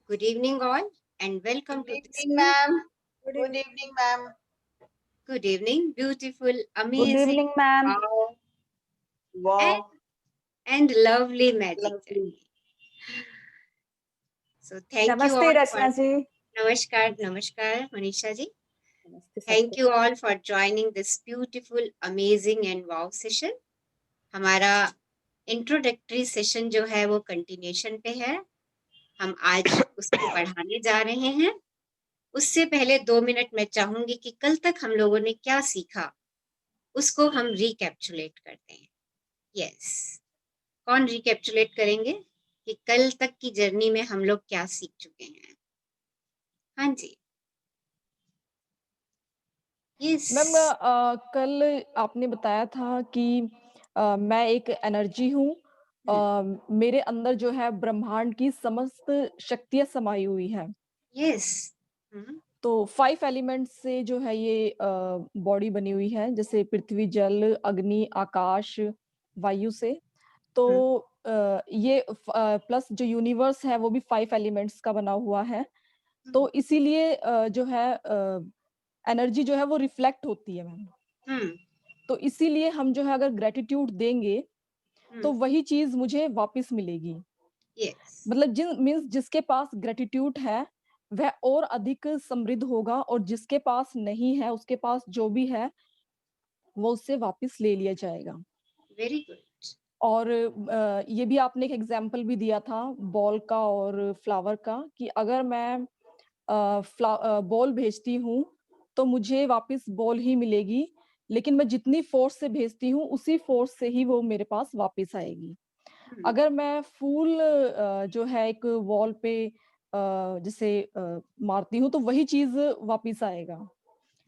Good evening, all, and welcome Good to this evening, ma'am. Good Good evening. evening, ma'am. good evening, beautiful, Good amazing, evening, ma'am. wow, and, Wow, and lovely magic lovely. journey. So, thank you Namaste, all for Rachna ji. Namaskar, Manisha ji. नमस्ते Thank सबको। you all for joining this beautiful, amazing, and wow session. हमारा introductory session जो है वो continuation पे है। हम आज उसको बढ़ाने जा रहे हैं। उससे पहले 2 मिनट मैं चाहूंगी कि कल तक हम लोगों ने क्या सीखा उसको हम रिकैप्चुलेट करते हैं। यस, कौन रिकैप्चुलेट करेंगे कि कल तक की जर्नी में हम लोग क्या सीख चुके हैं? हाँ जी, यस, मैम कल आपने बताया था कि मैं एक एनर्जी हूँ। मेरे अंदर जो है ब्रह्मांड की समस्त शक्तियाँ समाई हुई हैं। यस, तो 5 एलिमेंट्स से जो है ये बॉडी बनी हुई है, जैसे पृथ्वी, जल, अग्नि, आकाश, वायु से। तो ये प्लस जो यूनिवर्स है वो भी 5 एलिमेंट्स का बना हुआ है। तो इसीलिए जो है एनर्जी जो है वो रिफ्लेक्ट होती है मैम। तो इसीलिए हम जो है अगर ग्रैटिट्यूड देंगे तो वही चीज़ मुझे वापस मिलेगी। यस, मतलब जिसके पास ग्रैटिट्यूड है वह और अधिक समृद्ध होगा, और जिसके पास नहीं है उसके पास जो भी है वो उससे वापस ले लिया जाएगा। वेरी गुड, और ये भी आपने एक एग्जाम्पल भी दिया था बॉल का और फ्लावर का, कि अगर मैं बॉल भेजती हूँ तो मुझे वापस बॉल ही मिलेगी, लेकिन मैं जितनी फोर्स से भेजती हूँ उसी फोर्स से ही वो मेरे पास वापस आएगी। अगर मैं फूल जो है एक वॉल पे जैसे मारती हूँ तो वही चीज वापस आएगा।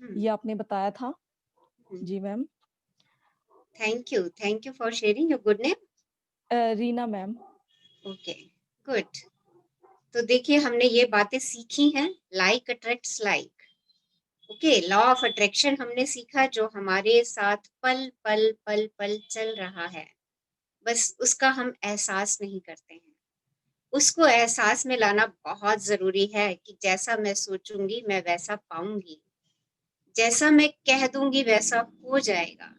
ये आपने बताया था। जी ma'am. Thank you for sharing your good name. Reena ma'am. Okay, good. तो देखिए हमने ये बातें सीखी हैं, like attracts like. Okay, law of attraction हमने सीखा जो हमारे साथ पल पल पल पल चल रहा है, बस उसका हम एहसास नहीं करते हैं। उसको एहसास में लाना बहुत जरूरी है कि जैसा मैं सोचूंगी मैं वैसा पाऊंगी, जैसा मैं कह दूंगी वैसा हो जाएगा।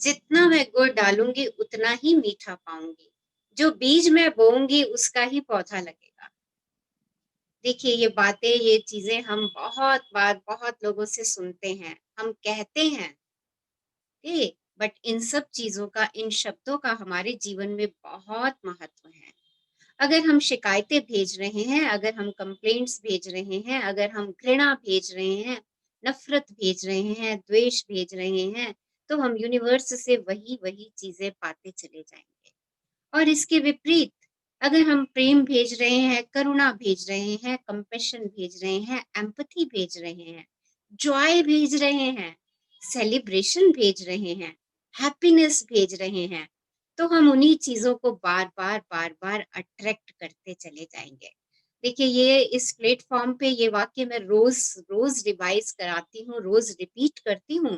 जितना मैं गुड़ डालूंगी उतना ही मीठा पाऊंगी, जो बीज मैं बोऊंगी उसका ही पौधा लगेगा। देखिए ये बातें, ये चीजें हम बहुत बार बहुत लोगों से सुनते हैं, हम कहते हैं, ठीक, बट इन सब चीजों का, इन शब्दों का हमारे जीवन में बहुत महत्व है। अगर हम शिकायतें भेज रहे हैं, अगर हम कंप्लेंट्स भेज रहे हैं, अगर हम घृणा भेज रहे हैं, नफरत भेज रहे हैं, द्वेष भेज रहे हैं, तो हम यूनिवर्स से वही वही चीजें पाते चले जाएंगे। और इसके विपरीत अगर हम प्रेम भेज रहे हैं, करुणा भेज रहे हैं, कंपैशन भेज रहे हैं, एम्पैथी भेज रहे हैं, जॉय भेज रहे हैं, सेलिब्रेशन भेज रहे हैं, हैप्पीनेस भेज रहे हैं, तो हम उन्हीं चीजों को बार बार बार बार अट्रैक्ट करते चले जाएंगे। देखिए ये इस प्लेटफॉर्म पे ये वाक्य मैं रोज रोज रिवाइज कराती हूँ, रोज रिपीट करती हूँ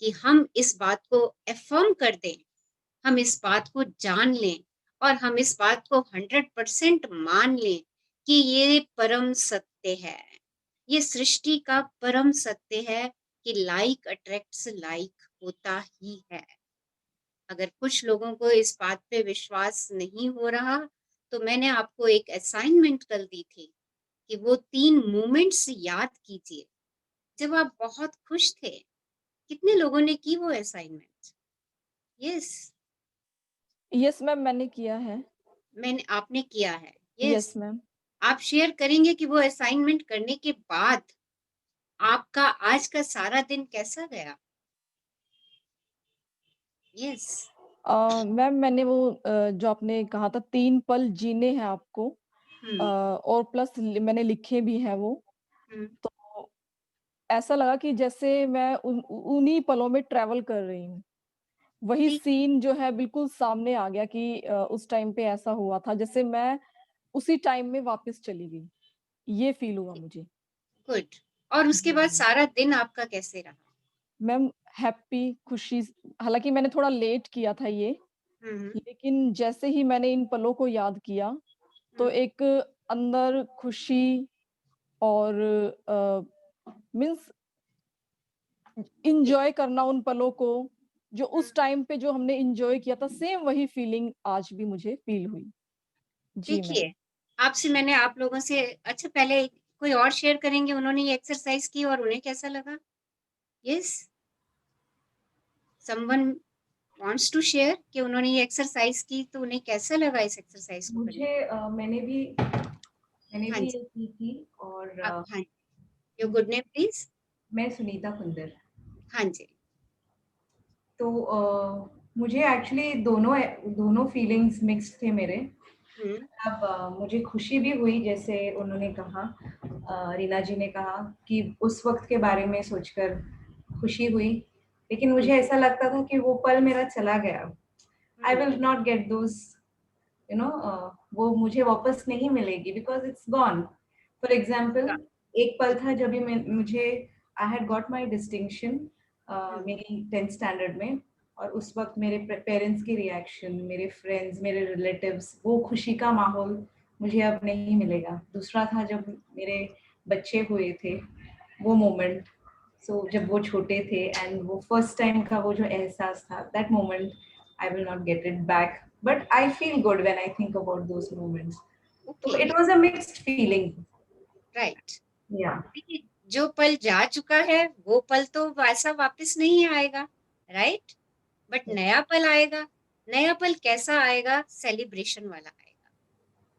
कि हम इस बात को एफर्म कर दें, हम इस बात को जान लें और हम इस बात को 100% मान लें कि ये परम सत्य है, ये सृष्टि का परम सत्य है कि लाइक अट्रैक्ट्स लाइक होता ही है। अगर कुछ लोगों को इस बात पे विश्वास नहीं हो रहा तो मैंने आपको एक असाइनमेंट कल दी थी कि वो 3 मोमेंट्स याद कीजिए जब आप बहुत खुश थे। कितने लोगों ने की वो असाइनमेंट? यस, यस मैम, मैंने किया है। मैंने, आपने किया है, यस। Yes ma'am. आप शेयर करेंगे कि वो असाइनमेंट करने के बाद आपका आज का सारा दिन कैसा गया? यस, मैम मैंने वो जो आपने कहा था 3 पल जीने हैं आपको, और प्लस मैंने लिखे भी हैं वो। तो ऐसा लगा कि जैसे मैं उन्हीं पलों में ट्रैवल कर रही हूँ। वही ठीक, सीन जो है बिल्कुल सामने आ गया कि उस टाइम पे ऐसा हुआ था, जैसे मैं उसी टाइम में वापस चली गई। ये फील हुआ मुझे। गुड। और उसके जी बाद मैम। सारा दिन आपका कैसे रहा? मैम हैप्पी, खुशी। हालाँकि मैंने थोड़ा लेट किया था ये, हम्म, लेकिन जैसे ही मैंने इन पलों को याद किया, तो एक अंदर खुशी और मीन्स एन्जॉय करना उन पलों को, जो उस टाइम पे जो हमने एन्जॉय किया था, सेम वही फीलिंग आज भी मुझे फ़ील हुई। जी, मैम। देखिए, आपसे मैंने आप लोगों से अच्छा पहले कोई और शेयर करेंगे उन्होंने ये एक्सरसाइज़ की और उन्हें कैसा लगा? Yes? Someone wants to share कि उन्होंने ये एक्सरसाइज़ की तो उन्हें कैसा लगा इस एक्सरसाइज़ को करने? मैंने भी हाँ जी, ये की थी और आप हाँ, योर मुझे गुड नेम प्लीज़? मैं सुनीता कुंदर। हाँ जी। तो मुझे एक्चुअली दोनों फीलिंग्स मिक्स्ड थे मेरे। हुँ, अब मुझे खुशी भी हुई जैसे उन्होंने कहा, रीना जी ने कहा कि उस वक़्त के बारे में सोचकर खुशी हुई। लेकिन हुँ, मुझे ऐसा लगता था कि वो पल मेरा चला गया। I um, will not get those वो मुझे वापस नहीं मिलेगी because it's gone. For example का एक पल था जब भी मैं मुझे I had got my distinction um, मेरी 10th स्टैंडर्ड में, और उस वक़्त मेरे पेरेंट्स की रिएक्शन, मेरे फ्रेंड्स, मेरे रिलेटिव्स, वो खुशी का माहौल मुझे अब नहीं मिलेगा। दूसरा था जब मेरे बच्चे हुए थे, वो मोमेंट, जब वो छोटे थे एंड वो फर्स्ट टाइम का वो जो एहसास था, that moment I will not get it back, but I feel good when I think about those moments. Okay, तो it was a mixed feeling. Right. या देखिए, जो पल जा चुका है, वो पल तो वैसा वापस नहीं आएगा, राइट? बट नया पल आएगा। नया पल कैसा आएगा? सेलिब्रेशन वाला आएगा।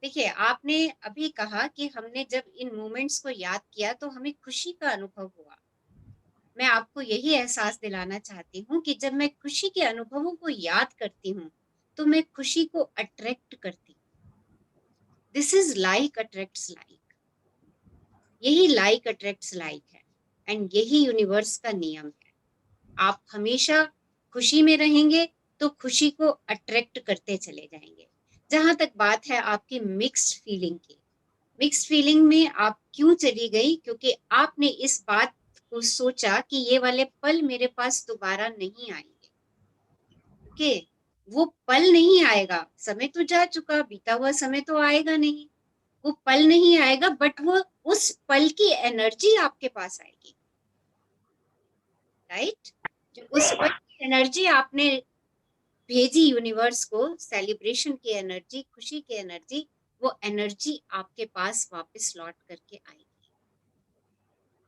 देखिए, आपने अभी कहा कि हमने जब इन मोमेंट्स को याद किया तो हमें खुशी का अनुभव हुआ। मैं आपको यही एहसास दिलाना चाहती हूँ कि जब मैं खुशी के अनुभवों को याद करती हूँ, तो मैं खुशी को अट्रैक्ट करती हूँ। This is like attracts like. यही लाइक अट्रैक्ट्स लाइक है एंड यही यूनिवर्स का नियम है। आप हमेशा खुशी में रहेंगे तो खुशी को अट्रैक्ट करते चले जाएंगे। जहां तक बात है आपकी मिक्स्ड फीलिंग की, मिक्स्ड फीलिंग में आप क्यों चली गई? क्योंकि आपने इस बात को सोचा कि ये वाले पल मेरे पास दोबारा नहीं आएंगे। ओके, वो पल नहीं आएगा, समय तो जा चुका, बीता हुआ समय तो आएगा नहीं। वो पल नहीं आएगा बट वो उस पल की एनर्जी आपके पास आएगी, राइट? जो उस पल की एनर्जी आपने भेजी यूनिवर्स को, सेलिब्रेशन की एनर्जी, खुशी की एनर्जी, वो एनर्जी आपके पास वापस लौट करके आएगी।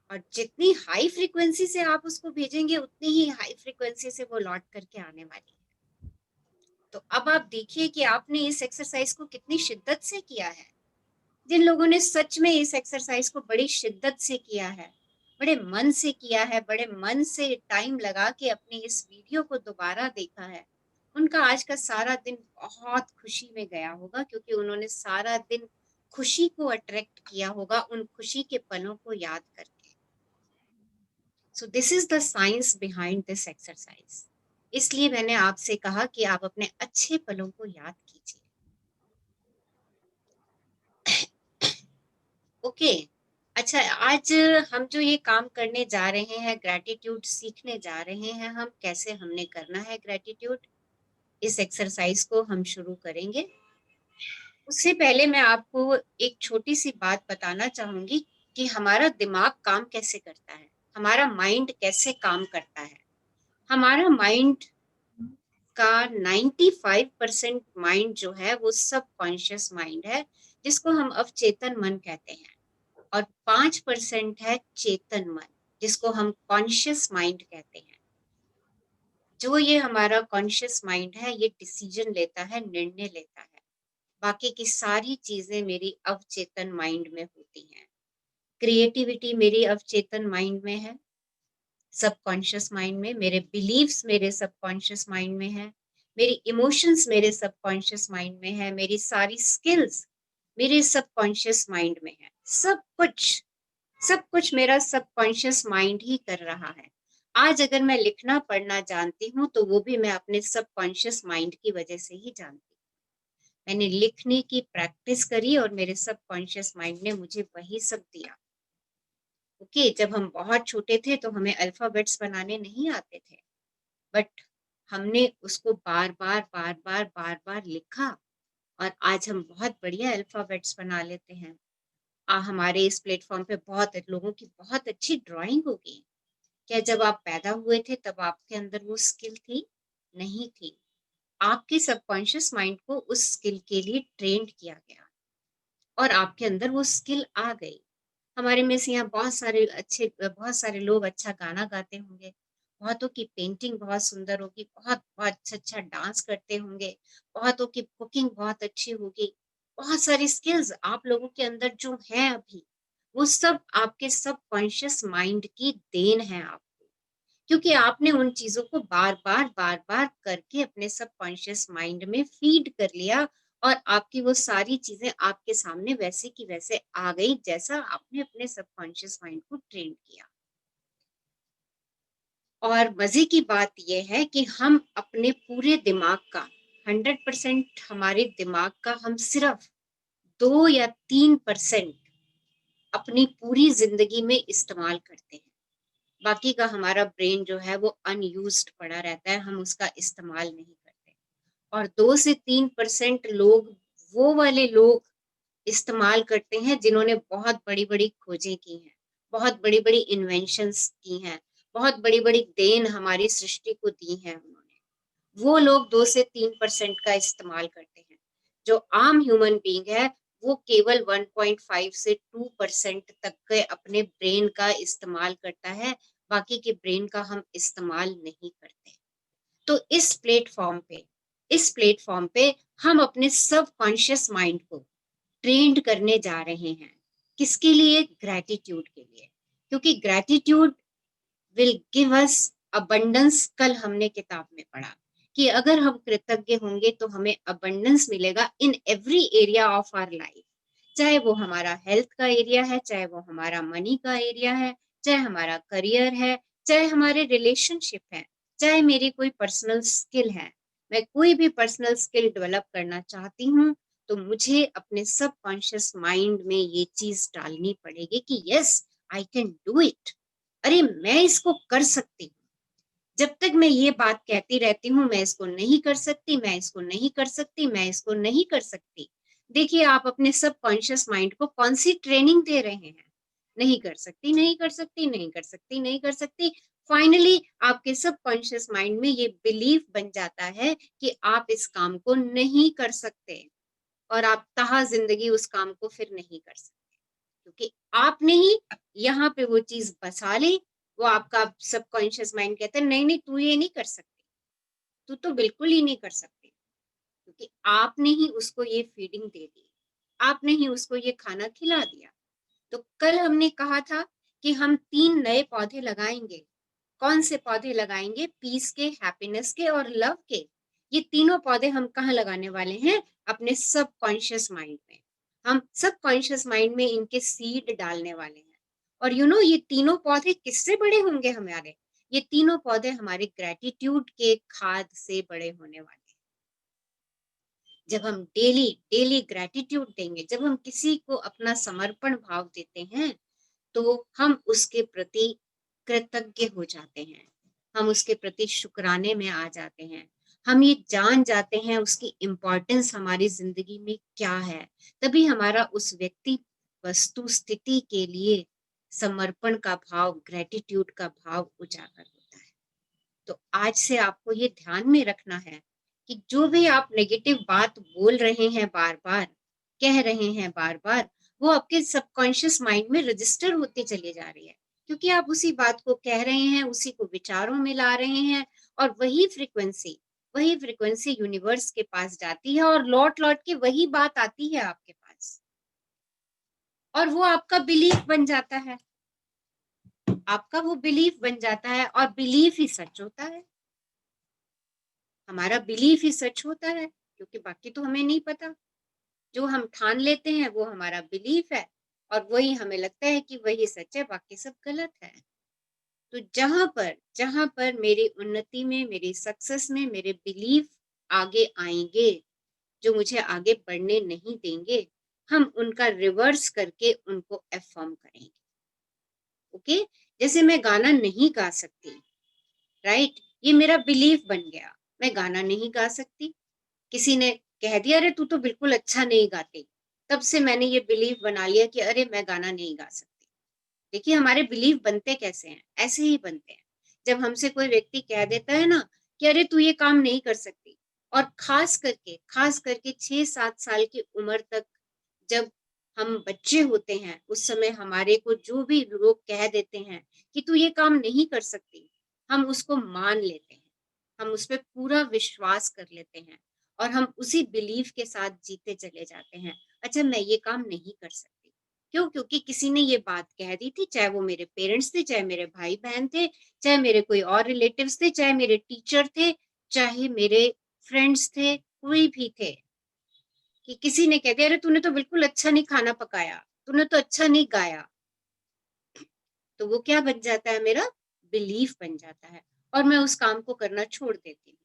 और जितनी हाई फ्रीक्वेंसी से आप उसको भेजेंगे उतनी ही हाई फ्रीक्वेंसी से वो लौट करके आने वाली है। तो अब आप देखिए कि आपने इस एक्सरसाइज को कितनी शिद्दत से किया है। जिन लोगों ने सच में इस एक्सरसाइज को बड़ी शिद्दत से किया है, बड़े मन से किया है, बड़े मन से टाइम लगा के अपनी इस वीडियो को दोबारा देखा है, उनका आज का सारा दिन बहुत खुशी में गया होगा, क्योंकि उन्होंने सारा दिन खुशी को अट्रैक्ट किया होगा उन खुशी के पलों को याद करके। So this is the science behind this exercise. इसलिए मैंने आपसे कहा कि आप अपने अच्छे पलों को याद कीजिए। ओके, अच्छा, आज हम जो ये काम करने जा रहे हैं, ग्रैटिट्यूड सीखने जा रहे हैं, हम कैसे हमने करना है ग्रैटिट्यूड, इस एक्सरसाइज को हम शुरू करेंगे। उससे पहले मैं आपको एक छोटी सी बात बताना चाहूंगी कि हमारा दिमाग काम कैसे करता है, हमारा माइंड कैसे काम करता है। हमारा माइंड का 95% माइंड जो है वो सब कॉन्शियस माइंड है, जिसको हम अवचेतन मन कहते हैं। और 5% है चेतन मन, जिसको हम कॉन्शियस माइंड कहते हैं। जो ये हमारा कॉन्शियस माइंड है, ये डिसीजन लेता है, निर्णय लेता है। बाकी की सारी चीजें मेरी अवचेतन माइंड में होती हैं। क्रिएटिविटी मेरी अवचेतन माइंड में है, सबकॉन्शियस माइंड में। मेरे बिलीव्स मेरे सबकॉन्शियस माइंड में है। मेरी इमोशंस मेरे सबकॉन्शियस माइंड में है। मेरी सारी स्किल्स मेरे सबकॉन्शियस माइंड में है। सब कुछ मेरा सबकॉन्शियस माइंड ही कर रहा है। आज अगर मैं लिखना पढ़ना जानती हूँ तो वो भी मैं अपने सबकॉन्शियस माइंड की वजह से ही जानती हूँ। मैंने लिखने की प्रैक्टिस करी और मेरे सबकॉन्शियस माइंड ने मुझे वही सब दिया। ओके, जब हम बहुत छोटे थे तो हमें अल्फाबेट्स बनाने नहीं आते थे, बट हमने उसको बार बार लिखा और आज हम बहुत बढ़िया अल्फाबेट्स बना लेते हैं। हमारे इस प्लेटफॉर्म पे बहुत लोगों की बहुत अच्छी ड्राइंग होगी। क्या जब आप पैदा हुए थे तब आपके अंदर वो स्किल थी? नहीं थी। आपके सबकॉन्शियस माइंड को उस स्किल के लिए ट्रेंड किया गया और आपके अंदर वो स्किल आ गई। हमारे में से यहाँ बहुत सारे लोग अच्छा गाना गाते होंगे, बहुतों की पेंटिंग बहुत सुंदर होगी, बहुत बहुत अच्छा डांस करते होंगे, बहुतों की कुकिंग बहुत अच्छी होगी। बहुत सारी स्किल्स आप लोगों के अंदर जो है अभी, वो सब आपके सबकॉन्शियस माइंड की देन है आपको, क्योंकि आपने उन चीजों को बार बार करके अपने सबकॉन्शियस माइंड में फीड कर लिया और आपकी वो सारी चीजें आपके सामने वैसे की वैसे आ गई जैसा आपने अपने सबकॉन्शियस माइंड को ट्रेन किया। और मजे की बात यह है कि हम अपने पूरे दिमाग का 100% हमारे दिमाग का हम सिर्फ 2 या 3% अपनी पूरी जिंदगी में इस्तेमाल करते हैं। बाकी का हमारा ब्रेन जो है वो अनयूज्ड पड़ा रहता है, हम उसका इस्तेमाल नहीं करते। और 2 से 3% लोग वो वाले लोग इस्तेमाल करते हैं जिन्होंने बहुत बड़ी बड़ी खोजें की हैं, बहुत बड़ी बड़ी इन्वेंशंस की हैं, बहुत बड़ी बड़ी देन हमारी सृष्टि को दी है उन्होंने। वो लोग 2 से 3% का इस्तेमाल करते हैं। जो आम ह्यूमन बीइंग है वो केवल 1.5 से 2% तक के अपने ब्रेन का इस्तेमाल करता है, बाकी के ब्रेन का हम इस्तेमाल नहीं करते। तो इस प्लेटफॉर्म पे हम अपने सबकॉन्शियस माइंड को ट्रेंड करने जा रहे हैं। किसके लिए? ग्रैटिट्यूड के लिए। क्योंकि gratitude will give us abundance. कल हमने किताब में पढ़ा कि अगर हम कृतज्ञ होंगे तो हमें अबंडेंस मिलेगा in every area of our life. चाहे वो हमारा हेल्थ का एरिया है, चाहे वो हमारा मनी का एरिया है, चाहे हमारा करियर है, चाहे हमारे रिलेशनशिप है, चाहे मेरी कोई पर्सनल स्किल है। मैं कोई भी पर्सनल स्किल डेवलप करना चाहती हूँ तो मुझे अपने सबकॉन्शियस माइंड में ये चीज डालनी पड़ेगी कि yes, I can do it. अरे मैं इसको कर सकती हूँ। जब तक मैं ये बात कहती रहती हूँ मैं इसको नहीं कर सकती, मैं इसको नहीं कर सकती, मैं इसको नहीं कर सकती, देखिए आप अपने सबकॉन्शियस माइंड को कौन सी ट्रेनिंग दे रहे हैं? नहीं कर सकती, नहीं कर सकती, नहीं कर सकती, नहीं कर सकती। फाइनली आपके सबकॉन्शियस माइंड में ये बिलीफ बन जाता है कि आप इस काम को नहीं कर सकते और आप तहा जिंदगी उस काम को फिर नहीं कर सकते, क्योंकि आपने ही यहाँ पे वो चीज बसा ली। वो आपका सबकॉन्शियस माइंड कहता है नहीं नहीं तू ये नहीं कर सकती, तू तो बिल्कुल ही नहीं कर सकती, क्योंकि आपने ही उसको ये फीडिंग दे दी, आपने ही उसको ये खाना खिला दिया। तो कल हमने कहा था कि हम 3 नए पौधे लगाएंगे। कौन से पौधे लगाएंगे? पीस के, हैप्पीनेस के और लव के। ये तीनों पौधे हम कहाँ लगाने वाले हैं? अपने सबकॉन्शियस माइंड में। हम सबकॉन्शियस माइंड में इनके सीड डालने वाले हैं। और ये तीनों पौधे किससे बड़े होंगे हमारे? ये तीनों पौधे हमारे ग्रेटिट्यूड के खाद से बड़े होने वाले हैं। जब हम डेली डेली ग्रेटिट्यूड देंगे, जब हम किसी को अपना समर्पण भाव देते हैं तो हम उसके प्रति कृतज्ञ हो जाते हैं, हम उसके प्रति शुक्राने में आ जाते हैं, हम ये जान जाते हैं उसकी इम्पोर्टेंस हमारी जिंदगी में क्या है। तभी हमारा उस व्यक्ति, वस्तु, स्थिति के लिए समर्पण का भाव, ग्रेटिट्यूड का भाव उजागर होता है। तो आज से आपको ये ध्यान में रखना है कि जो भी आप नेगेटिव बात बोल रहे हैं, बार बार कह रहे हैं, बार बार, वो आपके सबकॉन्शियस माइंड में रजिस्टर होते चले जा रही है, क्योंकि आप उसी बात को कह रहे हैं, उसी को विचारों में ला रहे हैं और वही फ्रीक्वेंसी यूनिवर्स के पास जाती है और लौट लौट के वही बात आती है आपके पास और वो आपका बिलीफ बन जाता है। आपका वो बिलीफ बन जाता है और बिलीफ ही सच होता है। हमारा बिलीफ ही सच होता है, क्योंकि बाकी तो हमें नहीं पता। जो हम ठान लेते हैं वो हमारा बिलीफ है और वही हमें लगता है कि वही सच है, बाकी सब गलत है। तो जहां पर मेरी उन्नति में, मेरी सक्सेस में मेरे बिलीफ आगे आएंगे, जो मुझे आगे बढ़ने नहीं देंगे, हम उनका रिवर्स करके उनको अफर्म करेंगे। ओके? जैसे मैं गाना नहीं गा सकती, राइट? ये मेरा बिलीफ बन गया, मैं गाना नहीं गा सकती। किसी ने कह दिया अरे तू तो बिल्कुल अच्छा नहीं गाती, तब से मैंने ये बिलीव बना लिया कि अरे मैं गाना नहीं गा सकती। देखिए हमारे बिलीव बनते कैसे हैं, ऐसे ही बनते हैं। जब हमसे कोई व्यक्ति कह देता है ना कि अरे तू ये काम नहीं कर सकती, और खास करके 6-7 साल की उम्र तक जब हम बच्चे होते हैं, उस समय हमारे को जो भी लोग कह देते हैं कि तू ये काम नहीं कर सकती, हम उसको मान लेते हैं, हम उस पर पूरा विश्वास कर लेते हैं और हम उसी बिलीफ के साथ जीते चले जाते हैं। अच्छा मैं ये काम नहीं कर सकती, क्यों? क्योंकि किसी ने ये बात कह दी थी, चाहे वो मेरे पेरेंट्स थे, चाहे मेरे भाई बहन थे, चाहे मेरे कोई और रिलेटिव्स थे, चाहे मेरे टीचर थे, चाहे मेरे फ्रेंड्स थे, कोई भी थे, कि किसी ने कह दिया अरे तूने तो बिल्कुल अच्छा नहीं खाना पकाया, तूने तो अच्छा नहीं गाया, तो वो क्या बन जाता है, मेरा बिलीफ बन जाता है, और मैं उस काम को करना छोड़ देती हूँ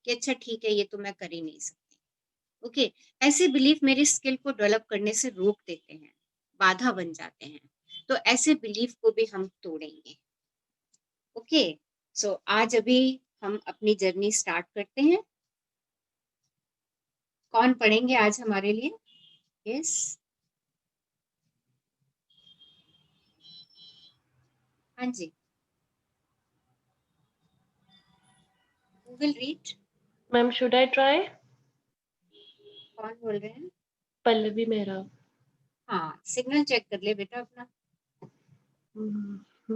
कि अच्छा ठीक है ये तो मैं कर ही नहीं सकती। ओके, ऐसे बिलीफ मेरी स्किल को डेवलप करने से रोक देते हैं, बाधा बन जाते हैं, तो ऐसे बिलीफ को भी हम तोड़ेंगे। ओके, सो आज अभी हम अपनी जर्नी स्टार्ट करते हैं। कौन पढ़ेंगे आज हमारे लिए? यस, हाँ जी, who will read? Ma'am should I try? कौन बोल रहे हैं? पल्लवी मेहरा। हाँ, सिग्नल चेक कर ले बेटा अपना।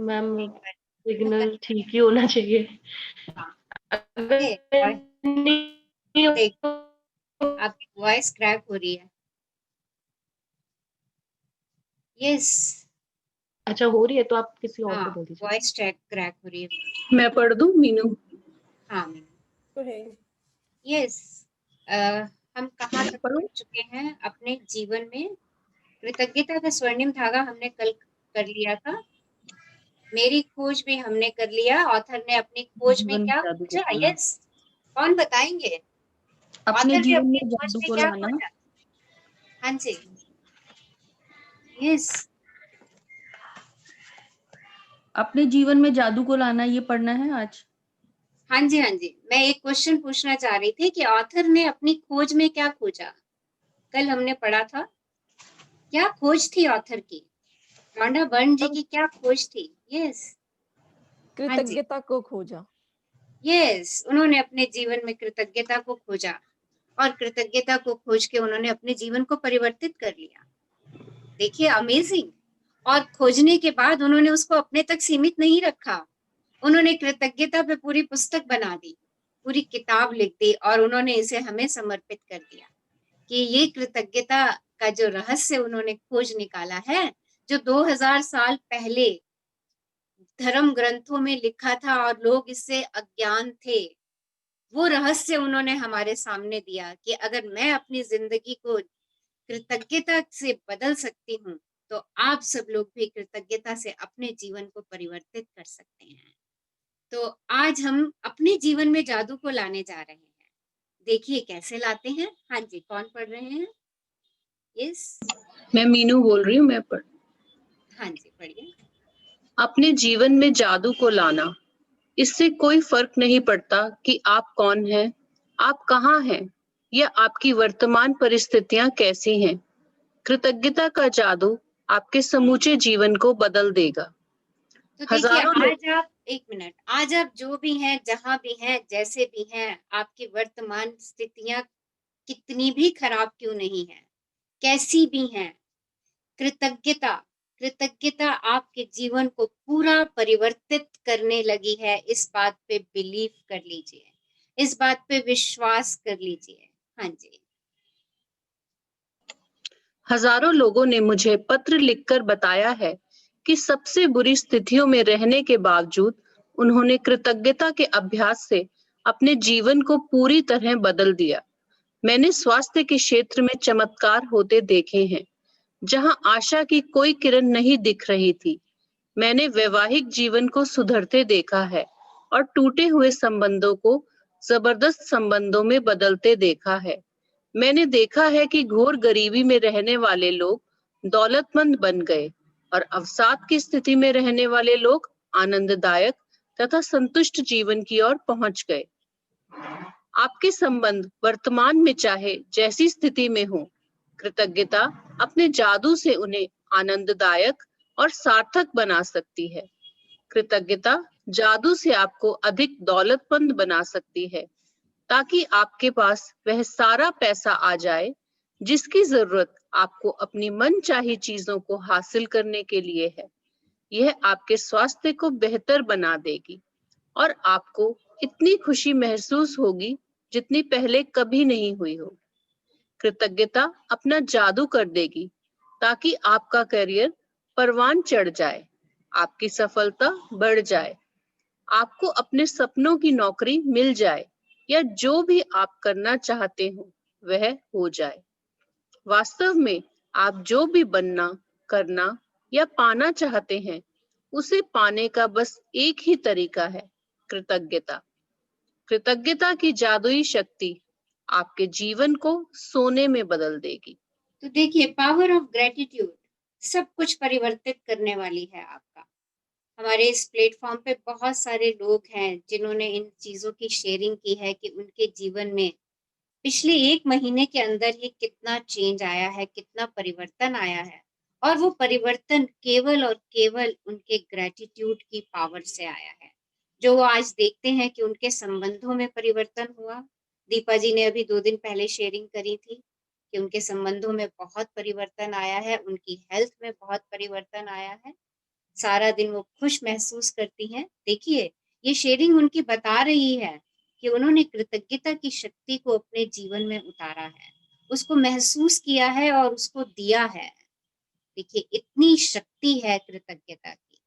मैम एक बार सिग्नल ठीक ही होना चाहिए। हाँ, अगर और नहीं देख आपकी वॉइस क्रैक हो रही है। यस, अच्छा हो रही है तो आप किसी और को हाँ, बोल दीजिए। वॉइस क्रैक हो रही है। मैं पढ़ दूं मीनू? हाँ यस, हम कहाँ तक पहुंच चुके हैं अपने जीवन में? कृतज्ञता का स्वर्णिम धागा हमने कल कर लिया था। मेरी खोज में हमने कर लिया, ऑथर ने अपनी खोज में जीवन क्या जादू को खोजा? लाना। यस, कौन बताएंगे? अपने ऑथर ने जीवन अपनी में खोज जादू में को क्या लाना। खोजा? हाँ जी, यस, अपने जीवन में जादू को लाना, ये पढ़ना है आज। हाँ जी, हाँ जी। मैं एक क्वेश्चन पूछना चाह रही थी कि ऑथर ने अपनी खोज में क्या खोजा? कल हमने पढ़ा था, क्या खोज थी ऑथर की? रॉन्डा बर्न जी की क्या खोज थी? यस, हाँ जी, कृतज्ञता को खोजा। यस, उन्होंने अपने जीवन में कृतज्ञता को खोजा, और कृतज्ञता को खोज के उन्होंने अपने जीवन को परिवर्तित कर लिया। देखिए अमेजिंग। और खोजने के बाद उन्होंने उसको अपने तक सीमित नहीं रखा, उन्होंने कृतज्ञता पे पूरी पुस्तक बना दी, पूरी किताब लिख दी, और उन्होंने इसे हमें समर्पित कर दिया कि ये कृतज्ञता का जो रहस्य उन्होंने खोज निकाला है, जो 2000 साल पहले धर्म ग्रंथों में लिखा था और लोग इससे अज्ञान थे, वो रहस्य उन्होंने हमारे सामने दिया कि अगर मैं अपनी जिंदगी को कृतज्ञता से बदल सकती हूँ, तो आप सब लोग भी कृतज्ञता से अपने जीवन को परिवर्तित कर सकते हैं। तो आज हम अपने जीवन में जादू को लाने जा रहे हैं। देखिए कैसे लाते हैं। हाँ जी, कौन पढ़ रहे हैं? यस, मैं मीनू बोल रही हूँ, मैं पढ़। हाँ जी, पढ़िए। अपने जीवन में जादू को लाना, इससे कोई फर्क नहीं पड़ता कि आप कौन हैं, आप कहाँ हैं, या आपकी वर्तमान परिस्थितियां कैसी हैं। कृतज्ञता का जादू आपके समूचे जीवन को बदल देगा। तो देखिए हजारों लोग, आज आप, एक मिनट, आज आप जो भी हैं, जहां भी हैं, जैसे भी हैं, आपकी वर्तमान स्थितियां कितनी भी खराब क्यों नहीं है, कैसी भी हैं, कृतज्ञता कृतज्ञता आपके जीवन को पूरा परिवर्तित करने लगी है। इस बात पे बिलीव कर लीजिए, इस बात पे विश्वास कर लीजिए। हाँ जी, हजारों लोगों ने मुझे पत्र लिखकर बताया है कि सबसे बुरी स्थितियों में रहने के बावजूद उन्होंने कृतज्ञता के अभ्यास से अपने जीवन को पूरी तरह बदल दिया। मैंने स्वास्थ्य के क्षेत्र में चमत्कार होते देखे हैं, जहां आशा की कोई किरण नहीं दिख रही थी। मैंने वैवाहिक जीवन को सुधरते देखा है और टूटे हुए संबंधों को जबरदस्त संबंधों में बदलते देखा है। मैंने देखा है कि घोर गरीबी में रहने वाले लोग दौलतमंद बन गए और अवसाद की स्थिति में रहने वाले लोग आनंददायक तथा संतुष्ट जीवन की ओर पहुंच गए। आपके संबंध वर्तमान में चाहे जैसी स्थिति में हो, कृतज्ञता अपने जादू से उन्हें आनंददायक और सार्थक बना सकती है। कृतज्ञता जादू से आपको अधिक दौलतमंद बना सकती है, ताकि आपके पास वह सारा पैसा आ जाए जिसकी जरूरत आपको अपनी मनचाही चीजों को हासिल करने के लिए है। यह आपके स्वास्थ्य को बेहतर बना देगी और आपको इतनी खुशी महसूस होगी जितनी पहले कभी नहीं हुई हो। कृतज्ञता अपना जादू कर देगी ताकि आपका करियर परवान चढ़ जाए, आपकी सफलता बढ़ जाए, आपको अपने सपनों की नौकरी मिल जाए या जो भी आप करना चाहते हो वह हो जाए। वास्तव में आप जो भी बनना, करना या पाना चाहते हैं, उसे पाने का बस एक ही तरीका है, कृतज्ञता। कृतज्ञता की जादुई शक्ति आपके जीवन को सोने में बदल देगी। तो देखिए, पावर ऑफ ग्रेटिट्यूड सब कुछ परिवर्तित करने वाली है आपका। हमारे इस प्लेटफॉर्म पे बहुत सारे लोग हैं जिन्होंने इन चीजों की शेयरिंग की है कि उनके जीवन में पिछले 1 महीने के अंदर ही कितना चेंज आया है, कितना परिवर्तन आया है। और वो परिवर्तन केवल और केवल उनके ग्रेटिट्यूड की पावर से आया है, जो वो आज देखते हैं कि उनके संबंधों में परिवर्तन हुआ। दीपा जी ने अभी 2 दिन पहले शेयरिंग करी थी कि उनके संबंधों में बहुत परिवर्तन आया है, उनकी हेल्थ में बहुत परिवर्तन आया है। सारा दिन वो खुश महसूस करती हैं। देखिए, ये शेयरिंग उनकी बता रही है कि उन्होंने कृतज्ञता की शक्ति को अपने जीवन में उतारा है, उसको महसूस किया है और उसको दिया है। देखिए, इतनी शक्ति है कृतज्ञता की।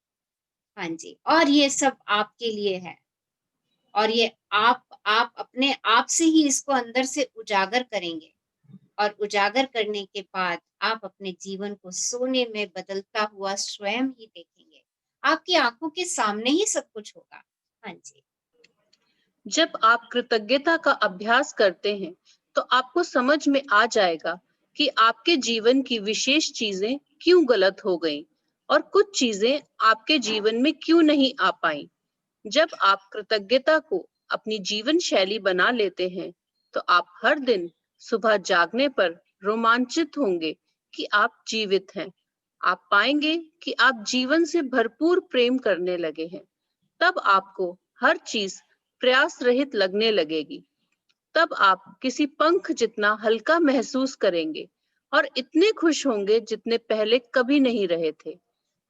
हाँ जी, और ये सब आपके लिए है, और ये आप अपने आप से ही इसको अंदर से उजागर करेंगे, और उजागर करने के बाद आप अपने जीवन को सोने में बदलता हुआ स्वयं ही देखेंगे। आपकी आंखों के सामने ही सब कुछ होगा। हाँ जी। जब आप कृतज्ञता का अभ्यास करते हैं तो आपको समझ में आ जाएगा कि आपके जीवन की विशेष चीजें क्यों गलत हो गईं और कुछ चीजें आपके जीवन में क्यों नहीं आ पाईं। जब आप कृतज्ञता को अपनी जीवन शैली बना लेते हैं तो आप हर दिन सुबह जागने पर रोमांचित होंगे कि आप जीवित हैं। आप पाएंगे कि आप जीवन से भरपूर प्रेम करने लगे हैं। तब आपको हर चीज प्रयास रहित लगने लगेगी। तब आप किसी पंख जितना हल्का महसूस करेंगे और इतने खुश होंगे जितने पहले कभी नहीं रहे थे।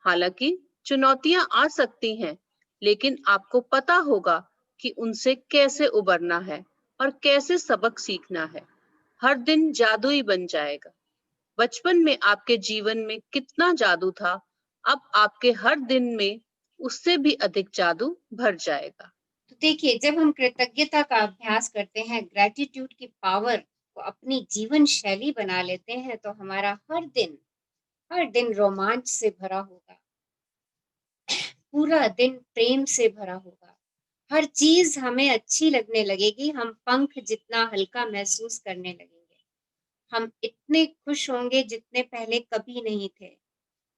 हालांकि चुनौतियां आ सकती हैं, लेकिन आपको पता होगा कि उनसे कैसे उबरना है और कैसे सबक सीखना है। हर दिन जादुई बन जाएगा। बचपन में आपके जीवन में कितना जादू था, अब आपके हर दिन में उससे भी अधिक जादू भर जाएगा। तो देखिए, जब हम कृतज्ञता का अभ्यास करते हैं, ग्रेटिट्यूड की पावर को अपनी जीवन शैली बना लेते हैं, तो हमारा हर दिन रोमांच से भरा होगा, पूरा दिन प्रेम से भरा होगा। हर चीज हमें अच्छी लगने लगेगी, हम पंख जितना हल्का महसूस करने लगेंगे। हम इतने खुश होंगे जितने पहले कभी नहीं थे।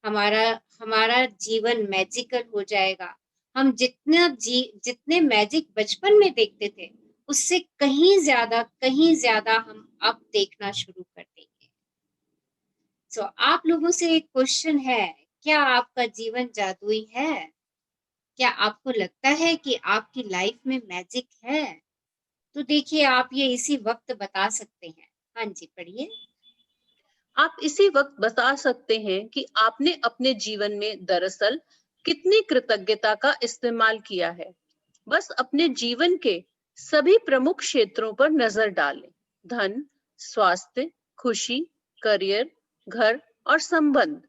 हमारा हमारा जीवन मैजिकल हो जाएगा। हम जितने मैजिक बचपन में देखते थे, उससे कहीं ज्यादा हम अब देखना शुरू कर देंगे। सो आप लोगों से एक क्वेश्चन है, क्या आपका जीवन जादुई है? क्या आपको लगता है कि आपकी लाइफ में मैजिक है? तो देखिए, आप ये इसी वक्त बता सकते हैं। हाँ जी, पढ़िए। आप इसी वक्त बता सकते हैं कि आपने अपने जीवन में दरअसल कितनी कृतज्ञता का इस्तेमाल किया है। बस अपने जीवन के सभी प्रमुख क्षेत्रों पर नजर डालें। धन, स्वास्थ्य, खुशी, करियर, घर और संबंध।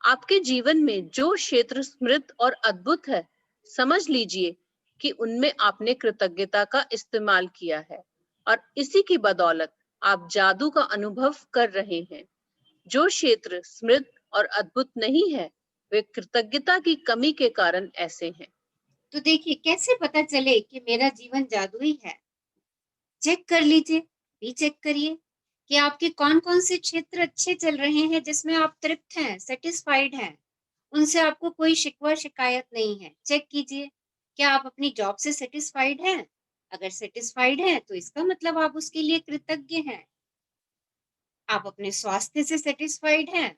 आपके जीवन में जो क्षेत्र समृद्ध और अद्भुत है, समझ लीजिए कि उनमें आपने कृतज्ञता का इस्तेमाल किया है और इसी की बदौलत आप जादू का अनुभव कर रहे हैं। जो क्षेत्र समृद्ध और अद्भुत नहीं है, वे कृतज्ञता की कमी के कारण ऐसे हैं। तो देखिए, कैसे पता चले कि मेरा जीवन जादुई है? चेक कर लीजिए, भी चेक करिए कि आपके कौन कौन से क्षेत्र अच्छे चल रहे हैं, जिसमें आप तृप्त हैं, सेटिस्फाइड हैं, उनसे आपको कोई शिकवा शिकायत नहीं है। चेक कीजिए, क्या आप अपनी जॉब से सेटिस्फाइड हैं? अगर सेटिस्फाइड है तो इसका मतलब आप उसके लिए कृतज्ञ हैं। आप अपने स्वास्थ्य से सेटिस्फाइड हैं